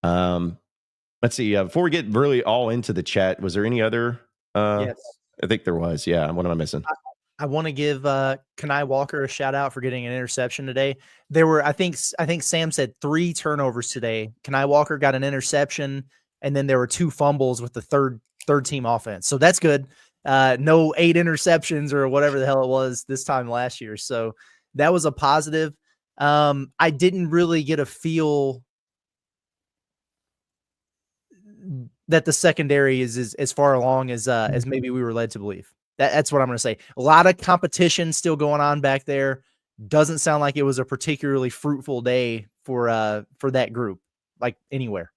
Let's see. Before we get really all into the chat, was there any other? Yes. I think there was. Yeah. What am I missing? I want to give Kenai Walker a shout out for getting an interception today. There were, I think Sam said 3 turnovers today. Kenai Walker got an interception, and then there were 2 fumbles with the third team offense. So that's good. No 8 interceptions or whatever the hell it was this time last year. So that was a positive. I didn't really get a feel that the secondary is as far along as maybe we were led to believe. That's what I'm going to say. A lot of competition still going on back there. Doesn't sound like it was a particularly fruitful day for that group, like anywhere.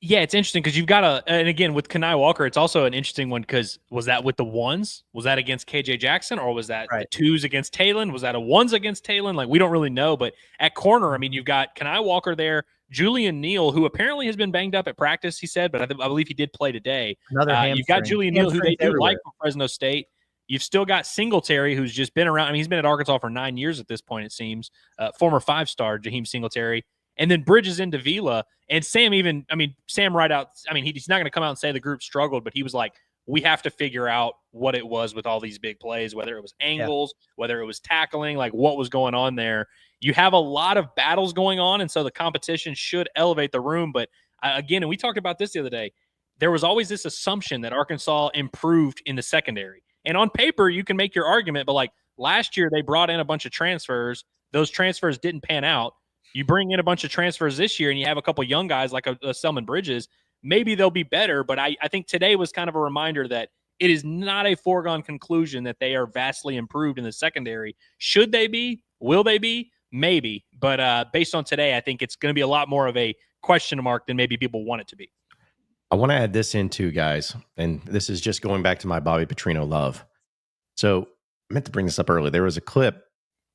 Yeah, it's interesting because you've got and again with Kanai Walker, it's also an interesting one because was that with the ones? Was that against KJ Jackson, or was that the twos against Talon? Was that a ones against Talon? Like, we don't really know. But at corner, I mean, you've got Kanai Walker there, Julian Neal, who apparently has been banged up at practice, he said, but I believe he did play today. Another hamstring. You've got Julian Neal, who they do like from Fresno State. You've still got Singletary, who's just been around. I mean, he's been at Arkansas for 9 years at this point, it seems. Former 5-star Jaheim Singletary. And then Bridges into Vila. And Sam right out. I mean, he's not going to come out and say the group struggled, but he was like, we have to figure out what it was with all these big plays, whether it was angles, whether it was tackling, like what was going on there. You have a lot of battles going on, and so the competition should elevate the room. But again, and we talked about this the other day, there was always this assumption that Arkansas improved in the secondary. And on paper, you can make your argument, but like last year, they brought in a bunch of transfers. Those transfers didn't pan out. You bring in a bunch of transfers this year and you have a couple young guys like a Selman Bridges, maybe they'll be better. But I think today was kind of a reminder that it is not a foregone conclusion that they are vastly improved in the secondary. Should they be? Will they be? Maybe. But based on today, I think it's going to be a lot more of a question mark than maybe people want it to be. I want to add this in too, guys. And this is just going back to my Bobby Petrino love. So I meant to bring this up earlier. There was a clip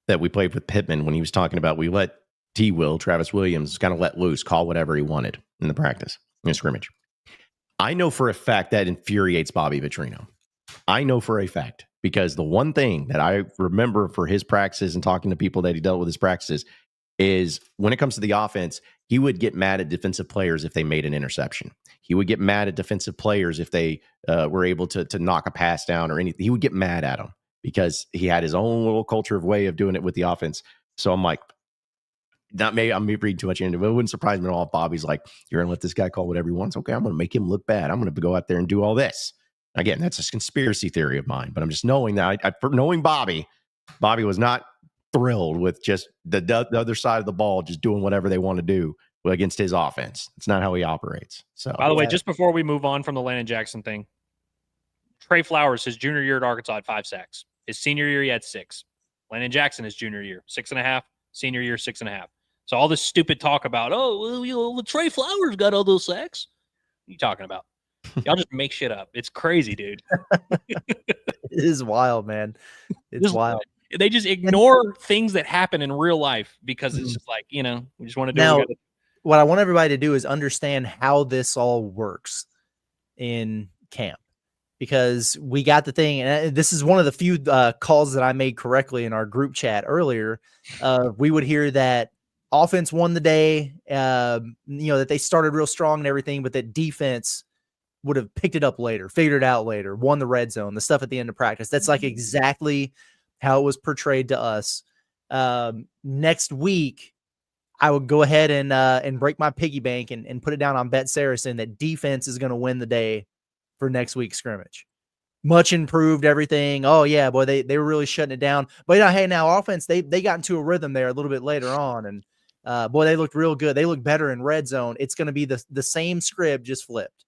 that we played with Pittman when he was talking about we let Travis Williams kind of let loose, call whatever he wanted in the practice, in the scrimmage. I know for a fact that infuriates Bobby Petrino. I know for a fact, because the one thing that I remember for his practices and talking to people that he dealt with his practices is when it comes to the offense, he would get mad at defensive players if they made an interception. He would get mad at defensive players if they were able to knock a pass down or anything. He would get mad at them because he had his own little culture of way of doing it with the offense. So I'm like, I'm reading too much into it. It wouldn't surprise me at all if Bobby's like, you're going to let this guy call whatever he wants. Okay, I'm going to make him look bad. I'm going to go out there and do all this. Again, that's a conspiracy theory of mine, but I'm just knowing that knowing Bobby was not thrilled with just the other side of the ball, just doing whatever they want to do against his offense. It's not how he operates. So, by the way, just before we move on from the Landon Jackson thing, Trey Flowers, his junior year at Arkansas, had 5 sacks. His senior year, he had 6. Landon Jackson, his junior year, 6.5. Senior year, 6.5. So all this stupid talk about, Trey Flowers got all those sacks. What are you talking about? Y'all just make shit up. It's crazy, dude. It is wild, man. It's wild. They just ignore things that happen in real life because it's just like, we just want to do now, what I want everybody to do is understand how this all works in camp. Because we got the thing, and this is one of the few calls that I made correctly in our group chat earlier. We would hear that offense won the day, that they started real strong and everything, but that defense would have picked it up later, figured it out later, won the red zone, the stuff at the end of practice. That's like exactly how it was portrayed to us. Next week, I would go ahead and break my piggy bank and put it down on BetSaracen that defense is going to win the day for next week's scrimmage. Much improved everything. Oh yeah, boy, they were really shutting it down. But hey, now offense, they got into a rhythm there a little bit later on, and boy, they looked real good. They look better in red zone. It's going to be the same script, just flipped.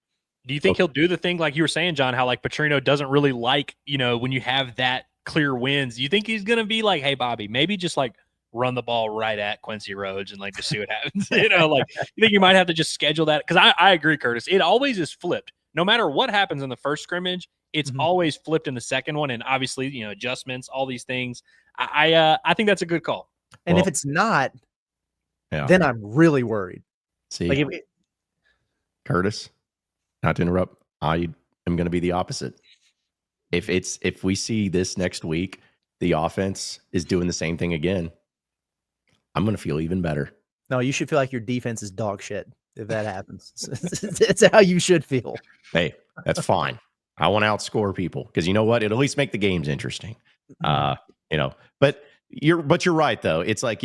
Do you think he'll do the thing like you were saying, John, how like Petrino doesn't really like, when you have that clear wins? You think he's going to be like, hey, Bobby, maybe just like run the ball right at Quincy Rhodes and like just see what happens? You think you might have to just schedule that? Because I agree, Curtis. It always is flipped. No matter what happens in the first scrimmage, it's always flipped in the second one. And obviously, adjustments, all these things. I think that's a good call. And if it's not, then I'm really worried. See, Curtis, not to interrupt, I am going to be the opposite. If we see this next week, the offense is doing the same thing again, I'm going to feel even better. No, you should feel like your defense is dog shit. If that happens, it's how you should feel. Hey, that's fine. I want to outscore people because you know what? It'll at least make the games interesting. But you're right though. It's like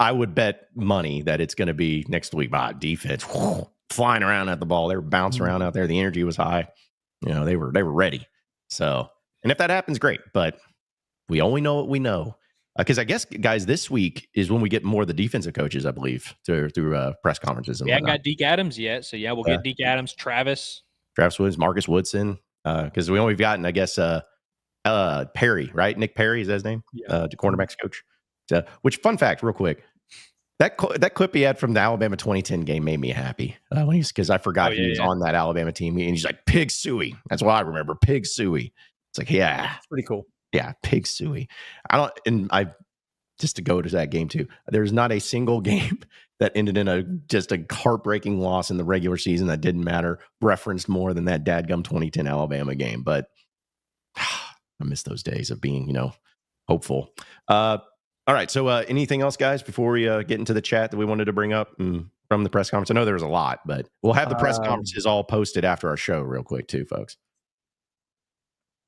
I would bet money that it's going to be next week. Defense flying around at the ball. They were bouncing around out there. The energy was high. They were ready. So, and if that happens, great. But we only know what we know. Because I guess, guys, this week is when we get more of the defensive coaches, I believe, through press conferences. We haven't got Deke Adams yet. So, we'll get Deke Adams, Travis Williams, Marcus Woodson. Because we've gotten, I guess, Perry, right? Nick Perry, is that his name? Yeah. The cornerbacks coach. So, which fun fact, real quick. That clip he had from the Alabama 2010 game made me happy because I forgot he was on that Alabama team, and he's like, Pig Suey. That's what I remember, Pig Suey. It's like, yeah, it's pretty cool. Yeah, Pig Suey. Just to go to that game too. There's not a single game that ended in just a heartbreaking loss in the regular season that didn't matter, referenced more than that dadgum 2010 Alabama game. But I miss those days of being, hopeful. All right. So anything else, guys, before we get into the chat that we wanted to bring up from the press conference? I know there was a lot, but we'll have the press conferences all posted after our show real quick too, folks.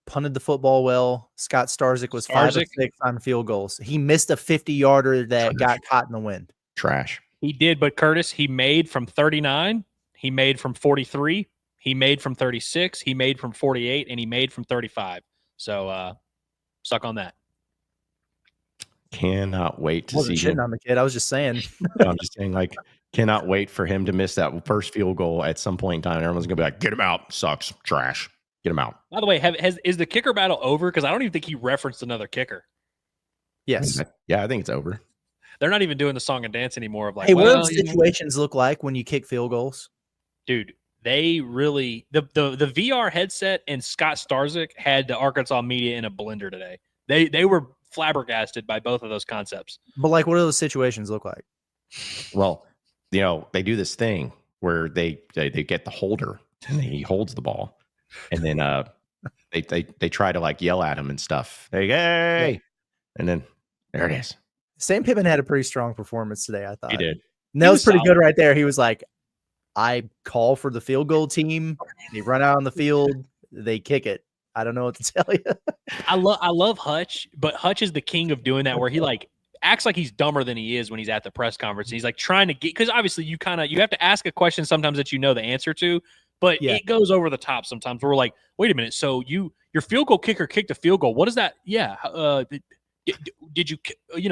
Punted the football well. Scott Starzik was 5 of 6 on field goals. He missed a 50-yarder that got caught in the wind. Trash. He did, but Curtis, he made from 39. He made from 43. He made from 36. He made from 48, and he made from 35. So suck on that. Cannot wait to see him. On the kid. I was just saying. I'm just saying, cannot wait for him to miss that first field goal at some point in time. Everyone's gonna be like, "Get him out! Sucks, trash. Get him out." By the way, is the kicker battle over? Because I don't even think he referenced another kicker. Yes. Yeah, I think it's over. They're not even doing the song and dance anymore. Of like, hey, what do situations look like when you kick field goals? Dude, they really the VR headset and Scott Starzik had the Arkansas media in a blender today. They were flabbergasted by both of those concepts. But what do those situations look like? Well, they do this thing where they get the holder and he holds the ball, and then they try to yell at him and stuff. Hey, yeah. And then there it is. Sam Pittman had a pretty strong performance today, I thought. He did. And that was pretty good right there. He was like, I call for the field goal team. They run out on the field. They kick it. I don't know what to tell you. I love Hutch, but Hutch is the king of doing that, where he acts like he's dumber than he is when he's at the press conference. And he's trying to get, because obviously you have to ask a question sometimes that you know the answer to, but it goes over the top sometimes. We're like, wait a minute, so your field goal kicker kicked a field goal. What is that? Yeah, did you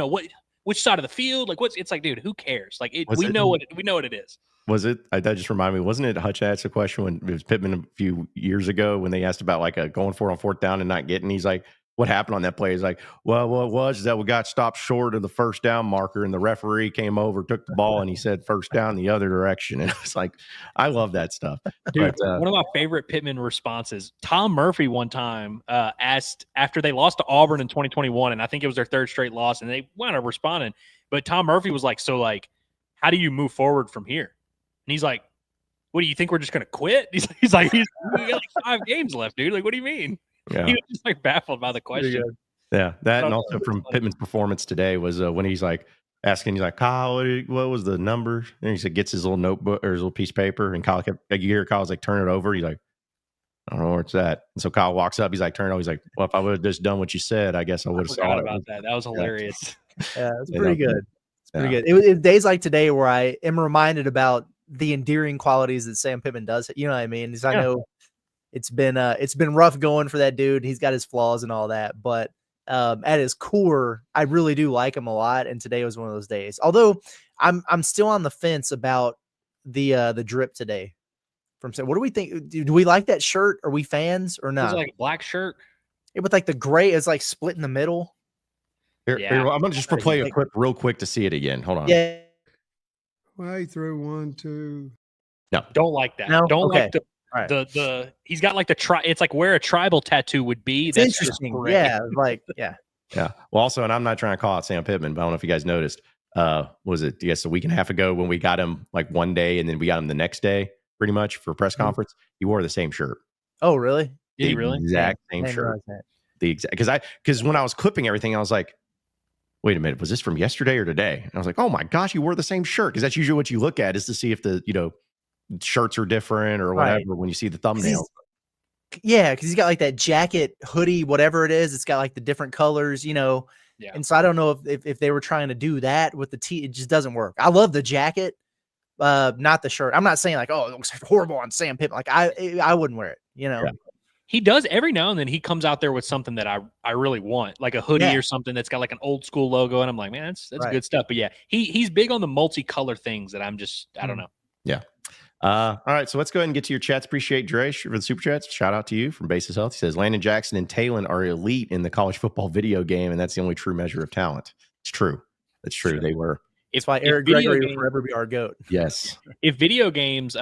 what? Which side of the field? It's like, dude, who cares? We know what it is. Was it? That just reminded me. Wasn't it Hutch asked a question when it was Pittman a few years ago when they asked about going for it on 4th down and not getting? He's like, "What happened on that play?" He's like, "Well, what it was is that we got stopped short of the first down marker, and the referee came over, took the ball, and he said first down the other direction." And it's like, I love that stuff. Dude, one of my favorite Pittman responses. Tom Murphy one time asked after they lost to Auburn in 2021, and I think it was their 3rd straight loss, and they wound up responding. But Tom Murphy was like, "So how do you move forward from here?" And he's like, "What do you think? We're just gonna quit?" He's like, we got 5 games left, dude. What do you mean? Yeah. He was just baffled by the question. Yeah, that and also from Pittman's performance today was when he's asking, he's like, "Kyle, what was the number?" And he said, gets his little notebook or his little piece of paper, and Kyle Kyle's like, "Turn it over." He's like, "I don't know where it's at." And so Kyle walks up. He's like, "Turn it over." He's like, "Well, if I would have just done what you said, I guess I would have saw it." About that. That was hilarious. Yeah, it's pretty good. It's pretty good. It days like today where I am reminded about the endearing qualities that Sam Pittman does. You know what I mean? Because I know it's been rough going for that dude. He's got his flaws and all that, but at his core, I really do like him a lot. And today was one of those days. Although I'm still on the fence about the drip today. From Sam, what do we think? Do we like that shirt? Are we fans or not? It's like a black shirt. It with the gray is split in the middle. Here, I'm gonna just play a clip real quick to see it again. Hold on. Yeah. Well, he threw 1, 2. No, don't like that. No? Don't like the he's got it's like where a tribal tattoo would be. It's interesting. Yeah. Yeah. Well, also, and I'm not trying to call out Sam Pittman, but I don't know if you guys noticed, was it, I guess, a week and a half ago when we got him one day and then we got him the next day pretty much for a press conference, he wore the same shirt. Oh, really? Did he really? Exact same shirt. Because when I was clipping everything, I was like, wait a minute, was this from yesterday or today? And I was like, oh my gosh, you wore the same shirt. Because that's usually what you look at is to see if the, shirts are different or whatever when you see the thumbnail. Yeah, because he's got that jacket, hoodie, whatever it is. It's got the different colors, Yeah. And so I don't know if they were trying to do that with the tee. It just doesn't work. I love the jacket, not the shirt. I'm not saying oh, it looks horrible on Sam Pittman. I wouldn't wear it, Yeah. He does every now and then. He comes out there with something that I really want, like a hoodie or something that's got an old school logo, and I'm like, man, that's good stuff. But yeah, he's big on the multicolor things that I don't know. Yeah. All right, so let's go ahead and get to your chats. Appreciate Dre for the super chats. Shout out to you from Basis Health. He says Landon Jackson and Talon are elite in the college football video game, and that's the only true measure of talent. It's true. That's true. Sure. They were. That's why Eric Gregory will forever be our GOAT. Yes. If video games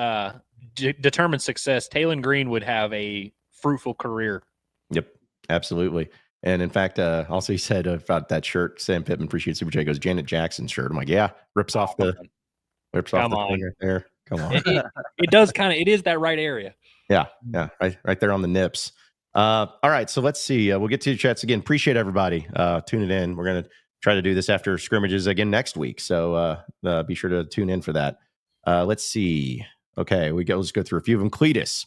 determine success, Talon Green would have a fruitful career. Yep, absolutely. And in fact, also he said about that shirt, Sam Pittman, appreciate Super J, goes Janet Jackson shirt. I'm like, yeah, rips off the thing right there. Come on. It does kind of, it is that right area. Yeah, right there on the nips. All right, so let's see. We'll get to your chats again. Appreciate everybody tuning in. We're gonna try to do this after scrimmages again next week, so be sure to tune in for that. Let's see. Okay, let's go through a few of them. Cletus,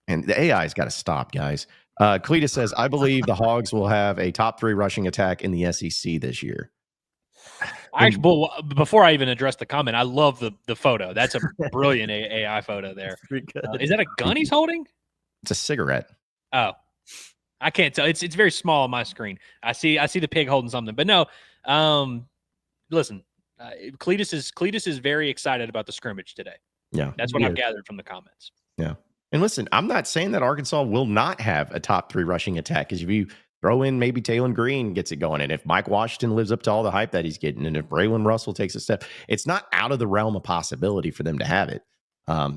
and the AI's got to stop, guys. Cletus says, I believe the Hogs will have a top 3 rushing attack in the SEC this year. Actually, before I even address the comment, I love the photo. That's a brilliant AI photo there. Is that a gun he's holding? It's a cigarette. Oh, I can't tell. It's very small on my screen. I see the pig holding something, but no. Listen, Cletus is very excited about the scrimmage today. Yeah, that's what I've gathered from the comments. Yeah, and listen, I'm not saying that Arkansas will not have a top 3 rushing attack. Because if you throw in maybe Talon Green gets it going, and if Mike Washington lives up to all the hype that he's getting, and if Braylon Russell takes a step, it's not out of the realm of possibility for them to have it.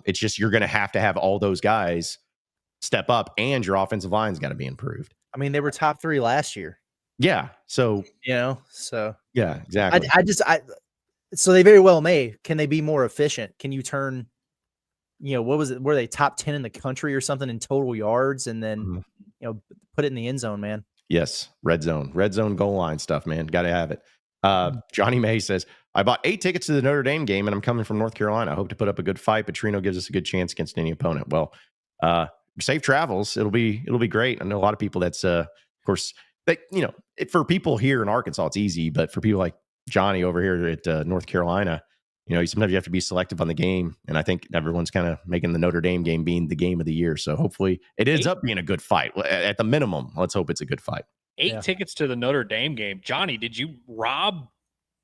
It's just you're going to have all those guys step up, and your offensive line's got to be improved. I mean, they were top 3 last year. Yeah. So, yeah, exactly. So they very well may. Can they be more efficient? Can you turn, what was it? Were they top 10 in the country or something in total yards, and then, put it in the end zone, man? Yes. Red zone goal line stuff, man. Got to have it. Johnny May says, I bought 8 tickets to the Notre Dame game, and I'm coming from North Carolina. I hope to put up a good fight, but Trino gives us a good chance against any opponent. Well, safe travels. It'll be great. I know a lot of people that's of course for people here in Arkansas it's easy, but for people like Johnny over here at North Carolina, sometimes you have to be selective on the game, and I think everyone's kind of making the Notre Dame game being the game of the year. So hopefully it ends up being a good fight. At the minimum, let's hope it's a good fight. 8 tickets to the Notre Dame game. Johnny, did you rob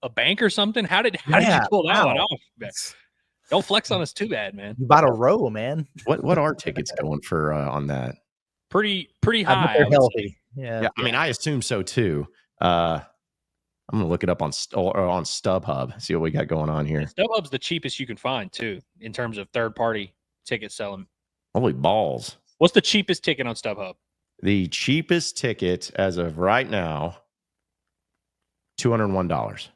a bank or something? How did you pull that one off? Don't flex on us too bad, man. You bought a row, man. What are tickets going for on that? Pretty high. They're healthy. Yeah. I mean, I assume so too. I'm gonna look it up on StubHub. See what we got going on here. StubHub's the cheapest you can find too, in terms of third-party ticket selling. Holy balls! What's the cheapest ticket on StubHub? The cheapest ticket as of right now, $201.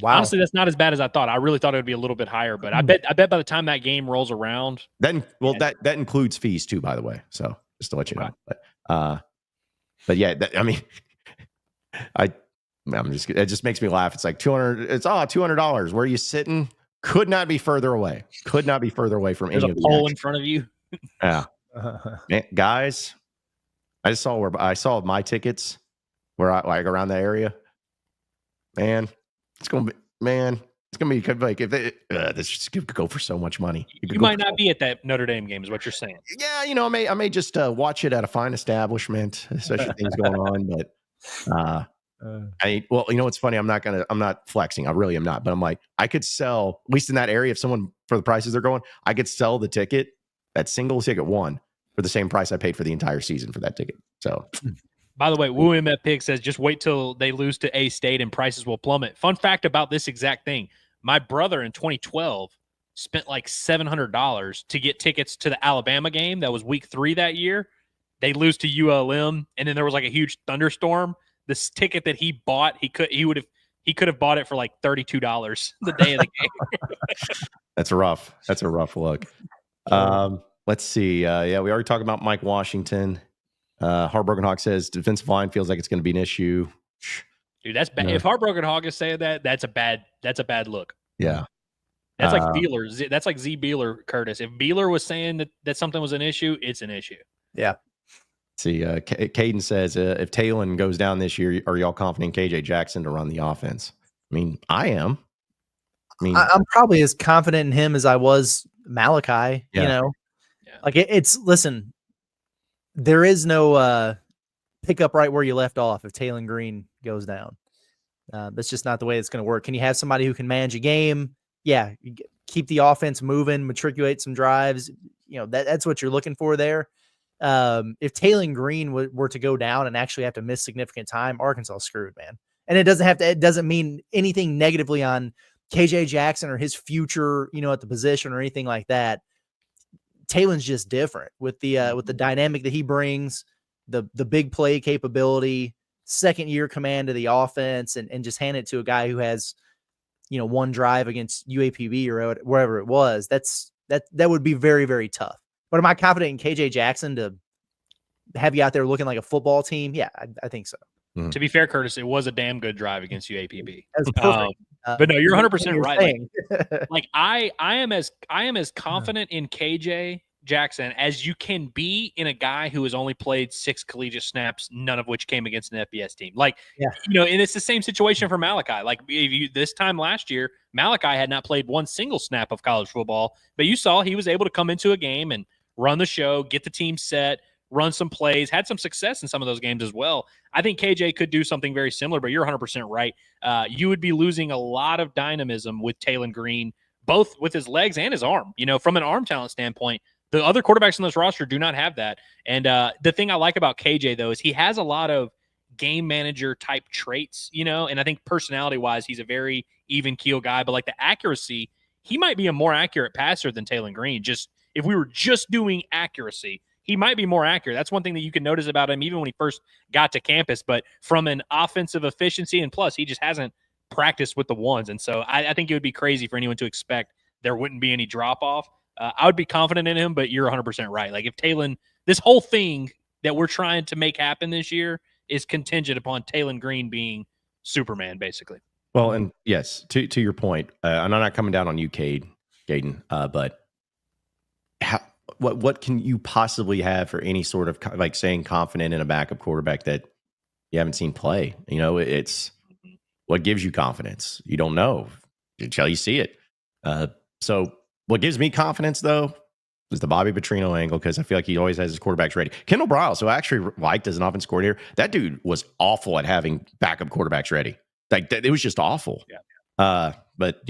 Wow. Honestly, that's not as bad as I thought. I really thought it would be a little bit higher, but I bet by the time that game rolls around, that includes fees too, by the way. So just to let you know. But yeah, I mean, it just makes me laugh. It's like $200. It's $200. Where are you sitting? Could not be further away. Could not be further away from There's any a of the pole action. in front of you. Yeah, man, guys, I just saw my tickets where I like around that area. Man, it's gonna be like if this just go for so much money. You might not be at that Notre Dame game, is what you're saying. Yeah, I may just watch it at a fine establishment, especially things going on. But it's funny. I'm not flexing. I really am not. But I'm like, I could sell, at least in that area, if someone for the prices they're going, I could sell the ticket, that single ticket one, for the same price I paid for the entire season for that ticket. So. By the way, Woo MF Pig says, just wait till they lose to A-State and prices will plummet. Fun fact about this exact thing. My brother in 2012 spent like $700 to get tickets to the Alabama game. That was week 3 that year. They lose to ULM, and then there was like a huge thunderstorm. This ticket that he bought, he could have bought it for like $32 the day of the game. That's rough. That's a rough look. Let's see. We already talked about Mike Washington. Heartbroken Hawk says defensive line feels like it's going to be an issue. Dude, that's bad. If Heartbroken Hawk is saying that, that's a bad look. Yeah. That's like Beeler. That's like Z Beeler, Curtis. If Beeler was saying that something was an issue, it's an issue. Yeah. See, Caden says, if Talon goes down this year, are y'all confident in KJ Jackson to run the offense? I mean, I am. I'm probably as confident in him as I was Malachi, Like listen, there is no pick up right where you left off if Talon Green goes down. That's just not the way it's going to work. Can you have somebody who can manage a game? Yeah. keep the offense moving, matriculate some drives. That's what you're looking for there. If Taylon Green were to go down and actually have to miss significant time, Arkansas screwed, man. And it doesn't mean anything negatively on KJ Jackson or his future, at the position or anything like that. Taylon's just different with the dynamic that he brings, the big play capability, second year command of the offense, and just hand it to a guy who has, one drive against UAPB or wherever it was. That would be very, very tough. But am I confident in KJ Jackson to have you out there looking like a football team? Yeah, I think so. Mm-hmm. To be fair, Curtis, it was a damn good drive against UAPB. That's perfect. But no, you're 100% right. Like I am as confident in KJ Jackson as you can be in a guy who has only played 6 collegiate snaps, none of which came against an FBS team. Like, and it's the same situation for Malachi. Like this time last year, Malachi had not played one single snap of college football, but you saw he was able to come into a game and run the show, get the team set, run some plays, had some success in some of those games as well. I think KJ could do something very similar, but you're 100% right. You would be losing a lot of dynamism with Taylon Green, both with his legs and his arm. From an arm talent standpoint, the other quarterbacks on this roster do not have that. And the thing I like about KJ, though, is he has a lot of game manager type traits, and I think personality-wise, he's a very even-keel guy. But, like, the accuracy, he might be a more accurate passer than Taylon Green. Just if we were just doing accuracy, he might be more accurate. That's one thing that you can notice about him, even when he first got to campus. But from an offensive efficiency, and plus, he just hasn't practiced with the ones. And so I think it would be crazy for anyone to expect there wouldn't be any drop-off. I would be confident in him, but you're 100% right. Like if Taylon, this whole thing that we're trying to make happen this year is contingent upon Taylon Green being Superman, basically. Well, and yes, to your point, I'm not coming down on you, Caden, but what can you possibly have for any sort of like saying confident in a backup quarterback that you haven't seen play? It's what gives you confidence. You don't know until you see it. So what gives me confidence, though, is the Bobby Petrino angle, because I feel like he always has his quarterbacks ready. Kendall Briles, who I actually liked as an offense coordinator, that dude was awful at having backup quarterbacks ready. Like it was just awful. Yeah. But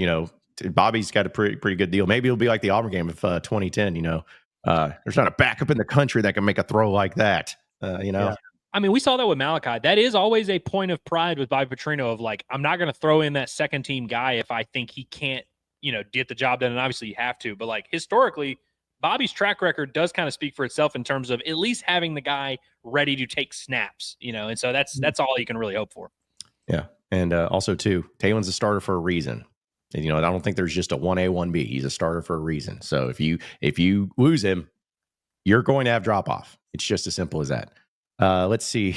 Bobby's got a pretty good deal. Maybe it'll be like the Auburn game of 2010. There's not a backup in the country that can make a throw like that. Yeah. I mean, we saw that with Malachi. That is always a point of pride with Bobby Petrino of like, I'm not going to throw in that second team guy if I think he can't, get the job done. And obviously you have to, but like historically, Bobby's track record does kind of speak for itself in terms of at least having the guy ready to take snaps, and so that's all you can really hope for. Yeah. And also too, Taylon's a starter for a reason. And, I don't think there's just a 1A, 1B. He's a starter for a reason. So if you lose him, you're going to have drop off. It's just as simple as that. Let's see.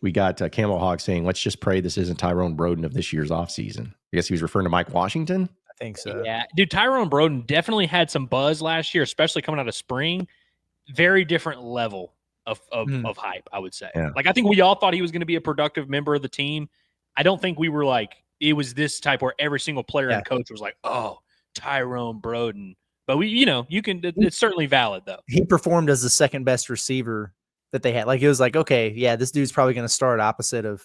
We got Camel Hog saying, let's just pray this isn't Tyrone Broden of this year's offseason. I guess he was referring to Mike Washington. I think so. Yeah, dude, Tyrone Broden definitely had some buzz last year, especially coming out of spring. Very different level of hype, I would say. Yeah. Like, I think we all thought he was going to be a productive member of the team. I don't think we were like, it was this type where every single player and coach was like, oh, Tyrone Broden. But it's certainly valid, though. He performed as the second best receiver that they had. Like, it was like, okay, yeah, this dude's probably going to start opposite of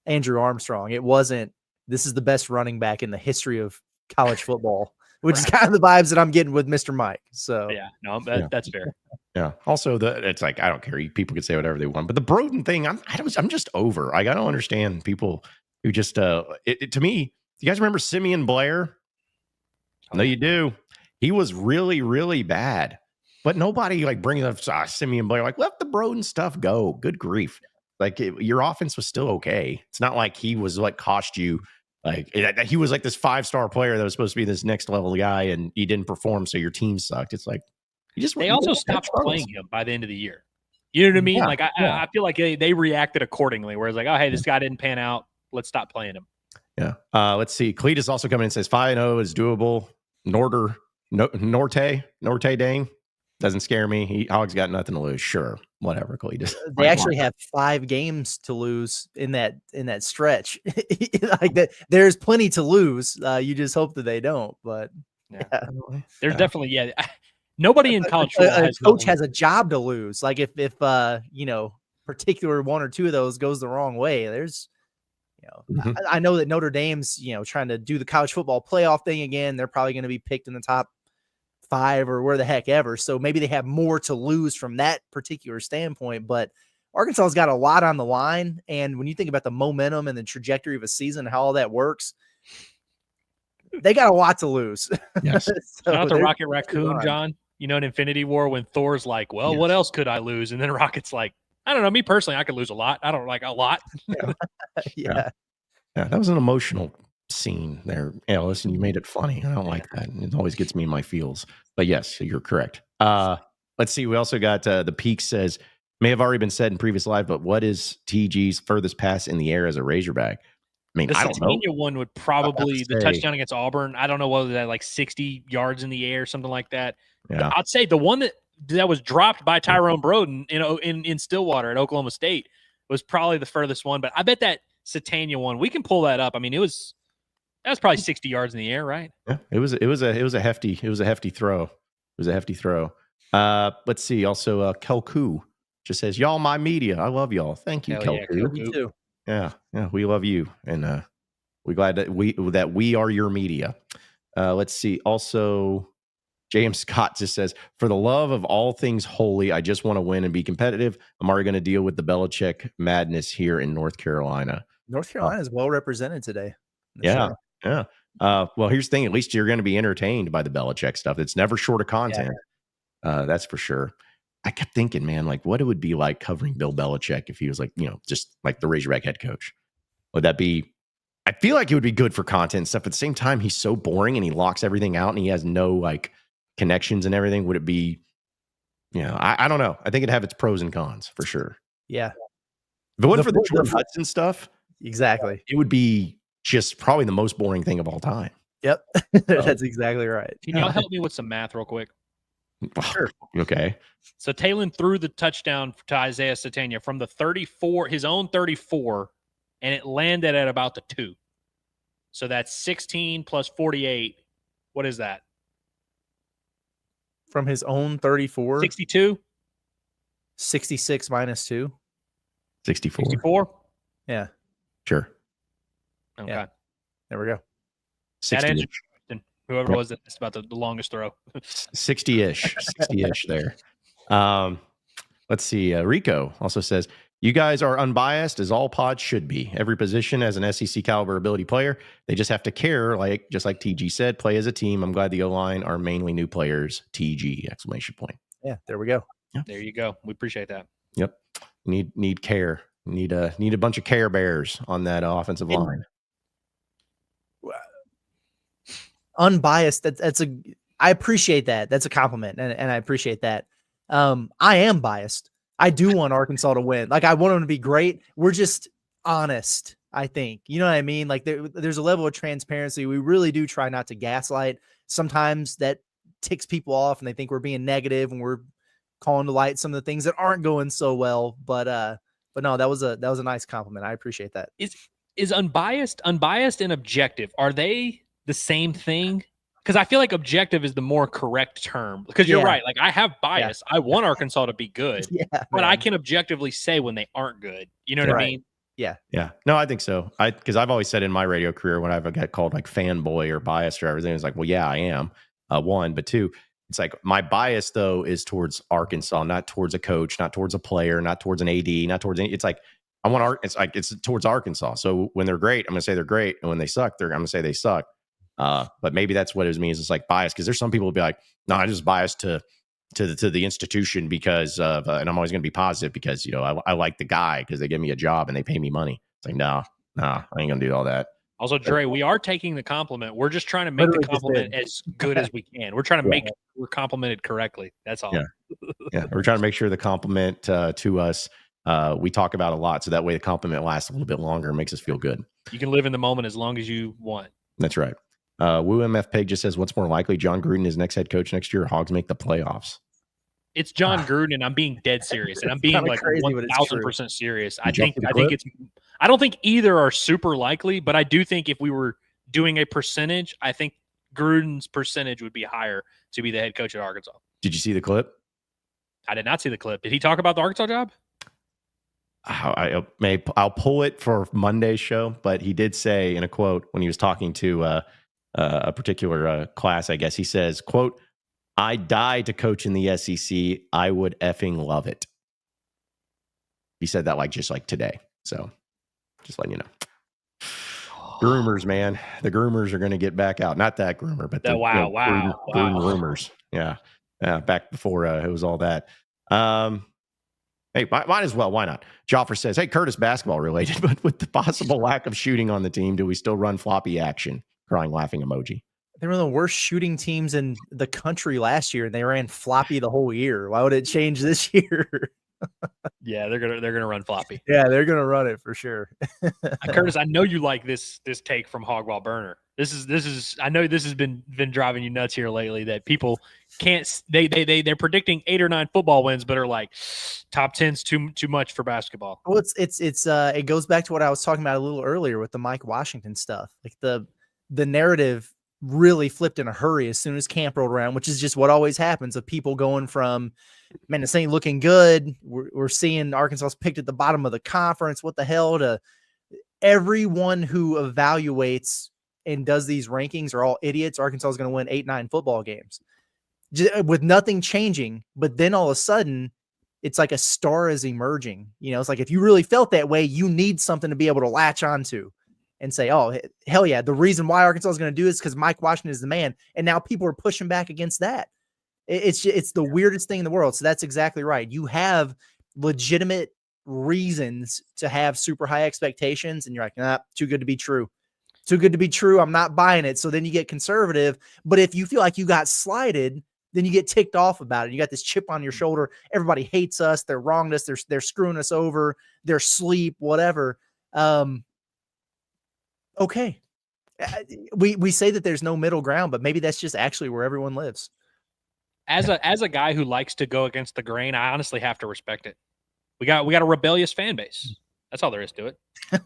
Andrew Armstrong. It wasn't, this is the best running back in the history of college football, which is kind of the vibes that I'm getting with Mr. Mike. So yeah, no, that's fair. Yeah. Also, it's like, I don't care. People can say whatever they want, but the Broden thing, I'm just over. Like, I don't understand people who just to me. You guys remember Simeon Blair? No, you do. He was really, really bad, but nobody like brings up Simeon Blair. Like, let the Broden stuff go. Good grief! Like your offense was still okay. It's not like he was like cost you. Like he was like this 5-star player that was supposed to be this next level guy, and he didn't perform, so your team sucked. It's like they also stopped playing him by the end of the year. You know what I mean? Yeah, I feel like they reacted accordingly. Whereas like, oh hey, this guy didn't pan out. Let's stop playing him. Yeah. Let's see. Cletus also coming in and says 5-0 is doable. Norte Dane doesn't scare me. Hogs got nothing to lose. Sure, whatever. Cletus. They actually have 5 games to lose in that stretch. Like that, there's plenty to lose. You just hope that they don't. But there's definitely nobody in college football coach has a job to lose. Like if particular 1 or 2 of those goes the wrong way, there's I know that Notre Dame's, trying to do the college football playoff thing again. They're probably going to be picked in the top 5 or where the heck ever. So maybe they have more to lose from that particular standpoint, but Arkansas's got a lot on the line. And when you think about the momentum and the trajectory of a season, how all that works, they got a lot to lose. Yes. So shout out to Rocket Raccoon, John. In Infinity War when Thor's like, well, what else could I lose? And then Rocket's like, I don't know. Me personally, I could lose a lot. I don't like a lot. Yeah, that was an emotional scene there. Listen, you made it funny. I don't like that. It always gets me in my feels. But yes, you're correct. Let's see. We also got the Peak says, may have already been said in previous live, but what is TG's furthest pass in the air as a Razorback? I mean, the I don't know. Satania one would probably the touchdown against Auburn. I don't know whether that like 60 yards in the air, something like that. Yeah. I'd say the one that was dropped by Tyrone Broden in Stillwater at Oklahoma State was probably the furthest one. But I bet that Satania one, we can pull that up. I mean, that was probably 60 yards in the air, right? Yeah, it was a hefty throw. It was a hefty throw. Let's see. Also, Kelku just says, y'all my media. I love y'all. Thank you, Kelku. Yeah, me too. Yeah, we love you, and we're glad that we are your media. Let's see. Also, James Scott just says, for the love of all things holy, I just want to win and be competitive. I'm already going to deal with the Belichick madness here in North Carolina. North Carolina is well represented today. Yeah. Well, here's the thing. At least you're going to be entertained by the Belichick stuff. It's never short of content. That's for sure. I kept thinking, man, like what it would be like covering Bill Belichick if he was like, just like the Razorback head coach. Would that be? I feel like it would be good for content and stuff. At the same time, he's so boring and he locks everything out and he has no like connections and everything. Would it be? I don't know. I think it'd have its pros and cons for sure. Yeah. If it wasn't for the Jordan Hudson stuff, exactly, it would be just probably the most boring thing of all time. Yep, that's exactly right. Can y'all help me with some math real quick? Sure. Okay. So Talon threw the touchdown to Isaiah Satania from the 34, his own 34, and it landed at about the 2. So that's 16 plus 48. What is that? From his own 34? 62? 66 minus 2? 64. 64? Yeah. Sure. Okay. Yeah. There we go. That answered whoever it was that's about the longest throw. 60-ish. 60-ish there. Let's see. Rico also says, you guys are unbiased as all pods should be. Every position as an SEC caliber ability player. They just have to care, just like TG said, play as a team. I'm glad the O-line are mainly new players. TG, exclamation point. Yeah, there we go. Yeah. There you go. We appreciate that. Yep. Need care. Need a bunch of Care Bears on that offensive line. Unbiased. I appreciate that. That's a compliment, and I appreciate that. I am biased. I do want Arkansas to win. Like I want them to be great. We're just honest. I think you know what I mean. Like there's a level of transparency. We really do try not to gaslight. Sometimes that ticks people off, and they think we're being negative, and we're calling to light some of the things that aren't going so well. But no, that was a nice compliment. I appreciate that. Is unbiased and objective, are they the same thing? Because I feel like objective is the more correct term. Because you're right. Like I have bias. Yeah. I want Arkansas to be good. But I can objectively say when they aren't good. You know what I mean? Yeah. Yeah. No, I think so. Because I've always said in my radio career when I've got called like fanboy or biased or everything, it's like, well, yeah, I am. One, but two, it's like my bias though is towards Arkansas, not towards a coach, not towards a player, not towards an AD, not towards any. It's like I want it's towards Arkansas. So when they're great, I'm gonna say they're great, and when they suck, I'm gonna say they suck. But maybe that's what it means. It's like bias because there's some people who be like, no, I just biased to the institution because of, and I'm always going to be positive because I like the guy because they give me a job and they pay me money. It's like no, I ain't gonna do all that. Also, Dre, we are taking the compllement. We're just trying to make the compliment as good as we can. We're trying to make we're complimented correctly. That's all. Yeah. We're trying to make sure the compliment to us we talk about a lot, so that way the compliment lasts a little bit longer and makes us feel good. You can live in the moment as long as you want. That's right. Woo MF Pig just says, what's more likely, John Gruden is next head coach next year, or Hogs make the playoffs? It's John Gruden, and I'm being dead serious, and I'm being like 1,000% serious. I don't think either are super likely, but I do think if we were doing a percentage, I think Gruden's percentage would be higher to be the head coach at Arkansas. Did you see the clip? I did not see the clip. Did he talk about the Arkansas job? I'll pull it for Monday's show, but he did say in a quote when he was talking to a particular class, I guess he says, quote, "I die to coach in the SEC. I would effing love it." He said that just like today. So just letting you know. Groomers, man. The groomers are going to get back out. Not that groomer, but the groomers. Yeah. Back before it was all that. Hey, might as well. Why not? Joffre says, hey, Curtis, basketball related, but with the possible lack of shooting on the team, do we still run floppy action? Crying, laughing emoji. They were the worst shooting teams in the country last year, and they ran floppy the whole year. Why would it change this year? Yeah, they're gonna run floppy. Yeah, they're gonna run it for sure. Curtis, I know you like this take from Hogwall Burner. This is I know this has been driving you nuts here lately that people can't they're predicting 8 or 9 football wins, but are like top 10's too much for basketball. Well, it goes back to what I was talking about a little earlier with the Mike Washington stuff. Like the narrative really flipped in a hurry as soon as camp rolled around, which is just what always happens of people going from, man, this ain't looking good. We're seeing Arkansas's picked at the bottom of the conference. What the hell? To everyone who evaluates and does these rankings are all idiots. Arkansas is going to win 8-9 football games with nothing changing. But then all of a sudden, it's like a star is emerging. It's like if you really felt that way, you need something to be able to latch onto and say, oh, hell yeah, the reason why Arkansas is going to do this is because Mike Washington is the man. And now people are pushing back against that. It's the weirdest thing in the world. So that's exactly right. You have legitimate reasons to have super high expectations, and you're like, nah, too good to be true. Too good to be true. I'm not buying it. So then you get conservative. But if you feel like you got slighted, then you get ticked off about it. You got this chip on your shoulder. Everybody hates us. They're wronged us. They're screwing us over. They're sleep, whatever. Okay. We say that there's no middle ground, but maybe that's just actually where everyone lives. As a guy who likes to go against the grain, I honestly have to respect it. We got a rebellious fan base. That's all there is to it.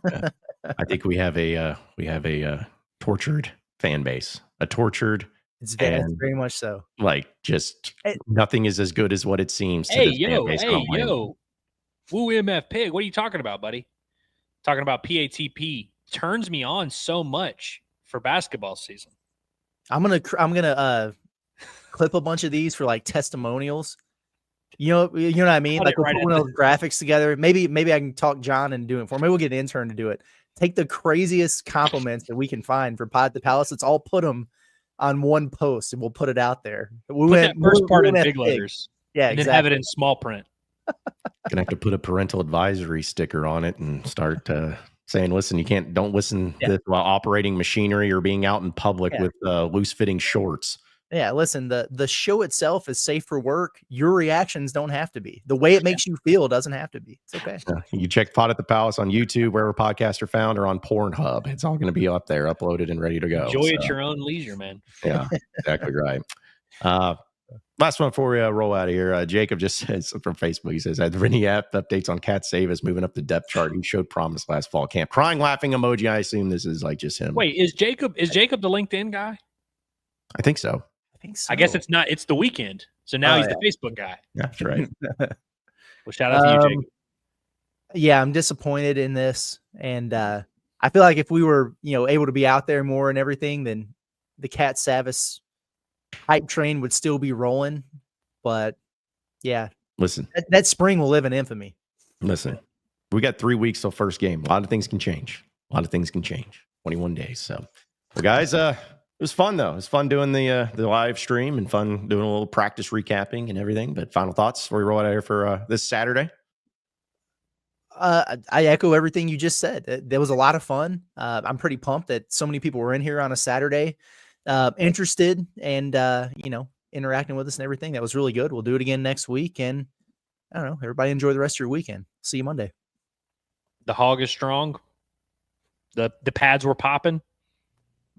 Yeah. I think we have a tortured fan base. A tortured. It's very much so. Just nothing is as good as what it seems. Hey, yo. Woo MF Pig. What are you talking about, buddy? Talking about PATP turns me on so much for basketball season. I'm gonna clip a bunch of these for testimonials. You know what I mean? We'll put one of those graphics together. Maybe I can talk John and do it for him. Maybe we'll get an intern to do it. Take the craziest compliments that we can find for Pod the Palace. Let's all put them on one post and we'll put it out there. Put that first part in big letters. Yeah, and then have it in small print. Gonna have to put a parental advisory sticker on it and start saying, listen, don't listen this while operating machinery or being out in public with loose fitting shorts. Yeah, listen, the show itself is safe for work. Your reactions don't have to be. The way it makes you feel doesn't have to be. It's okay. You check Pod at the Palace on YouTube, wherever podcasts are found, or on Pornhub. It's all going to be up there, uploaded and ready to go. Enjoy at your own leisure, man. Yeah, exactly right. Last one before we roll out of here. Jacob just says from Facebook, he says, "Had there any updates on Cat Savis moving up the depth chart? He showed promise last fall camp." Crying, laughing emoji. I assume this is just him. Wait, is Jacob the LinkedIn guy? I think so. I guess it's not. It's the weekend. So now he's the Facebook guy. That's right. Well, shout out to you, Jacob. Yeah, I'm disappointed in this. And I feel like if we were, able to be out there more and everything, then the Cat Savis hype train would still be rolling. But yeah. Listen. That spring will live in infamy. Listen. We got 3 weeks till first game. A lot of things can change. 21 days. So, well, guys, it was fun, though. It was fun doing the live stream and fun doing a little practice recapping and everything. But final thoughts before we roll out of here for this Saturday? I echo everything you just said. There was a lot of fun. I'm pretty pumped that so many people were in here on a Saturday, interested and, interacting with us and everything. That was really good. We'll do it again next week. And I don't know, everybody enjoy the rest of your weekend. See you Monday. The hog is strong. The pads were popping.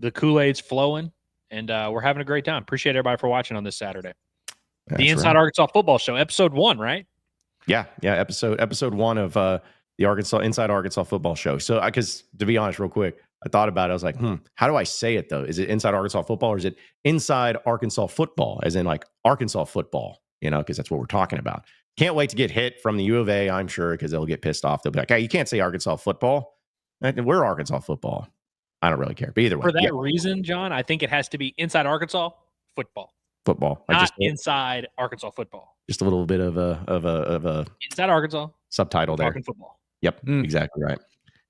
The Kool-Aid's flowing, and we're having a great time. Appreciate everybody for watching on this Saturday. That's the Inside Arkansas Football Show, episode 1, right? Yeah, episode 1 of the Inside Arkansas Football Show. So, because to be honest, real quick, I thought about it. I was like, how do I say it though? Is it Inside Arkansas Football or is it Inside Arkansas Football, as in Arkansas football? Because that's what we're talking about. Can't wait to get hit from the U of A, I'm sure, because they'll get pissed off. They'll be like, hey, you can't say Arkansas football. We're Arkansas football. I don't really care. But either way. For that reason, John, I think it has to be inside Arkansas football. Football. Not inside Arkansas football. Just a little bit of a inside Arkansas subtitle there. Talking football. Yep. Exactly right.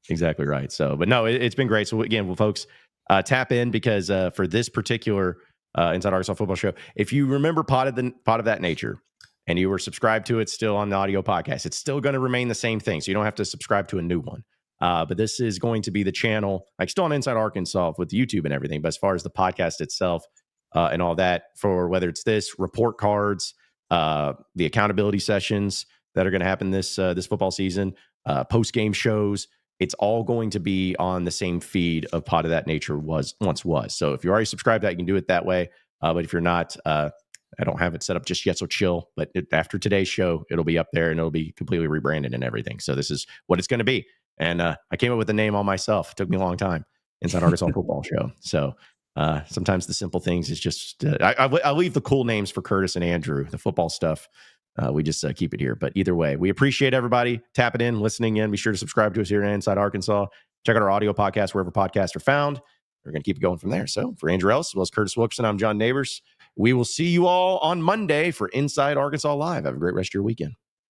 Exactly right. So, but no, it's been great. So again, well, folks, tap in because for this particular Inside Arkansas Football show, if you remember Pod of That Nature, and you were subscribed to it still on the audio podcast, it's still going to remain the same thing. So you don't have to subscribe to a new one. But this is going to be the channel, like still on Inside Arkansas with YouTube and everything. But as far as the podcast itself and all that, for whether it's this, report cards, the accountability sessions that are going to happen this football season, post game shows, it's all going to be on the same feed of Pod of That Nature once was. So if you're already subscribed to that, you can do it that way. But if you're not, I don't have it set up just yet, so chill. But after today's show, it'll be up there and it'll be completely rebranded and everything. So this is what it's going to be. And I came up with the name all myself. It took me a long time. Inside Arkansas Football Show. So sometimes the simple things is just I leave the cool names for Curtis and Andrew. The football stuff, we just keep it here. But either way, we appreciate everybody tapping in, listening in. Be sure to subscribe to us here in Inside Arkansas. Check out our audio podcast wherever podcasts are found. We're going to keep it going from there. So for Andrew Ellis, as well as Curtis Wilkerson, I'm John Neighbors. We will see you all on Monday for Inside Arkansas Live. Have a great rest of your weekend.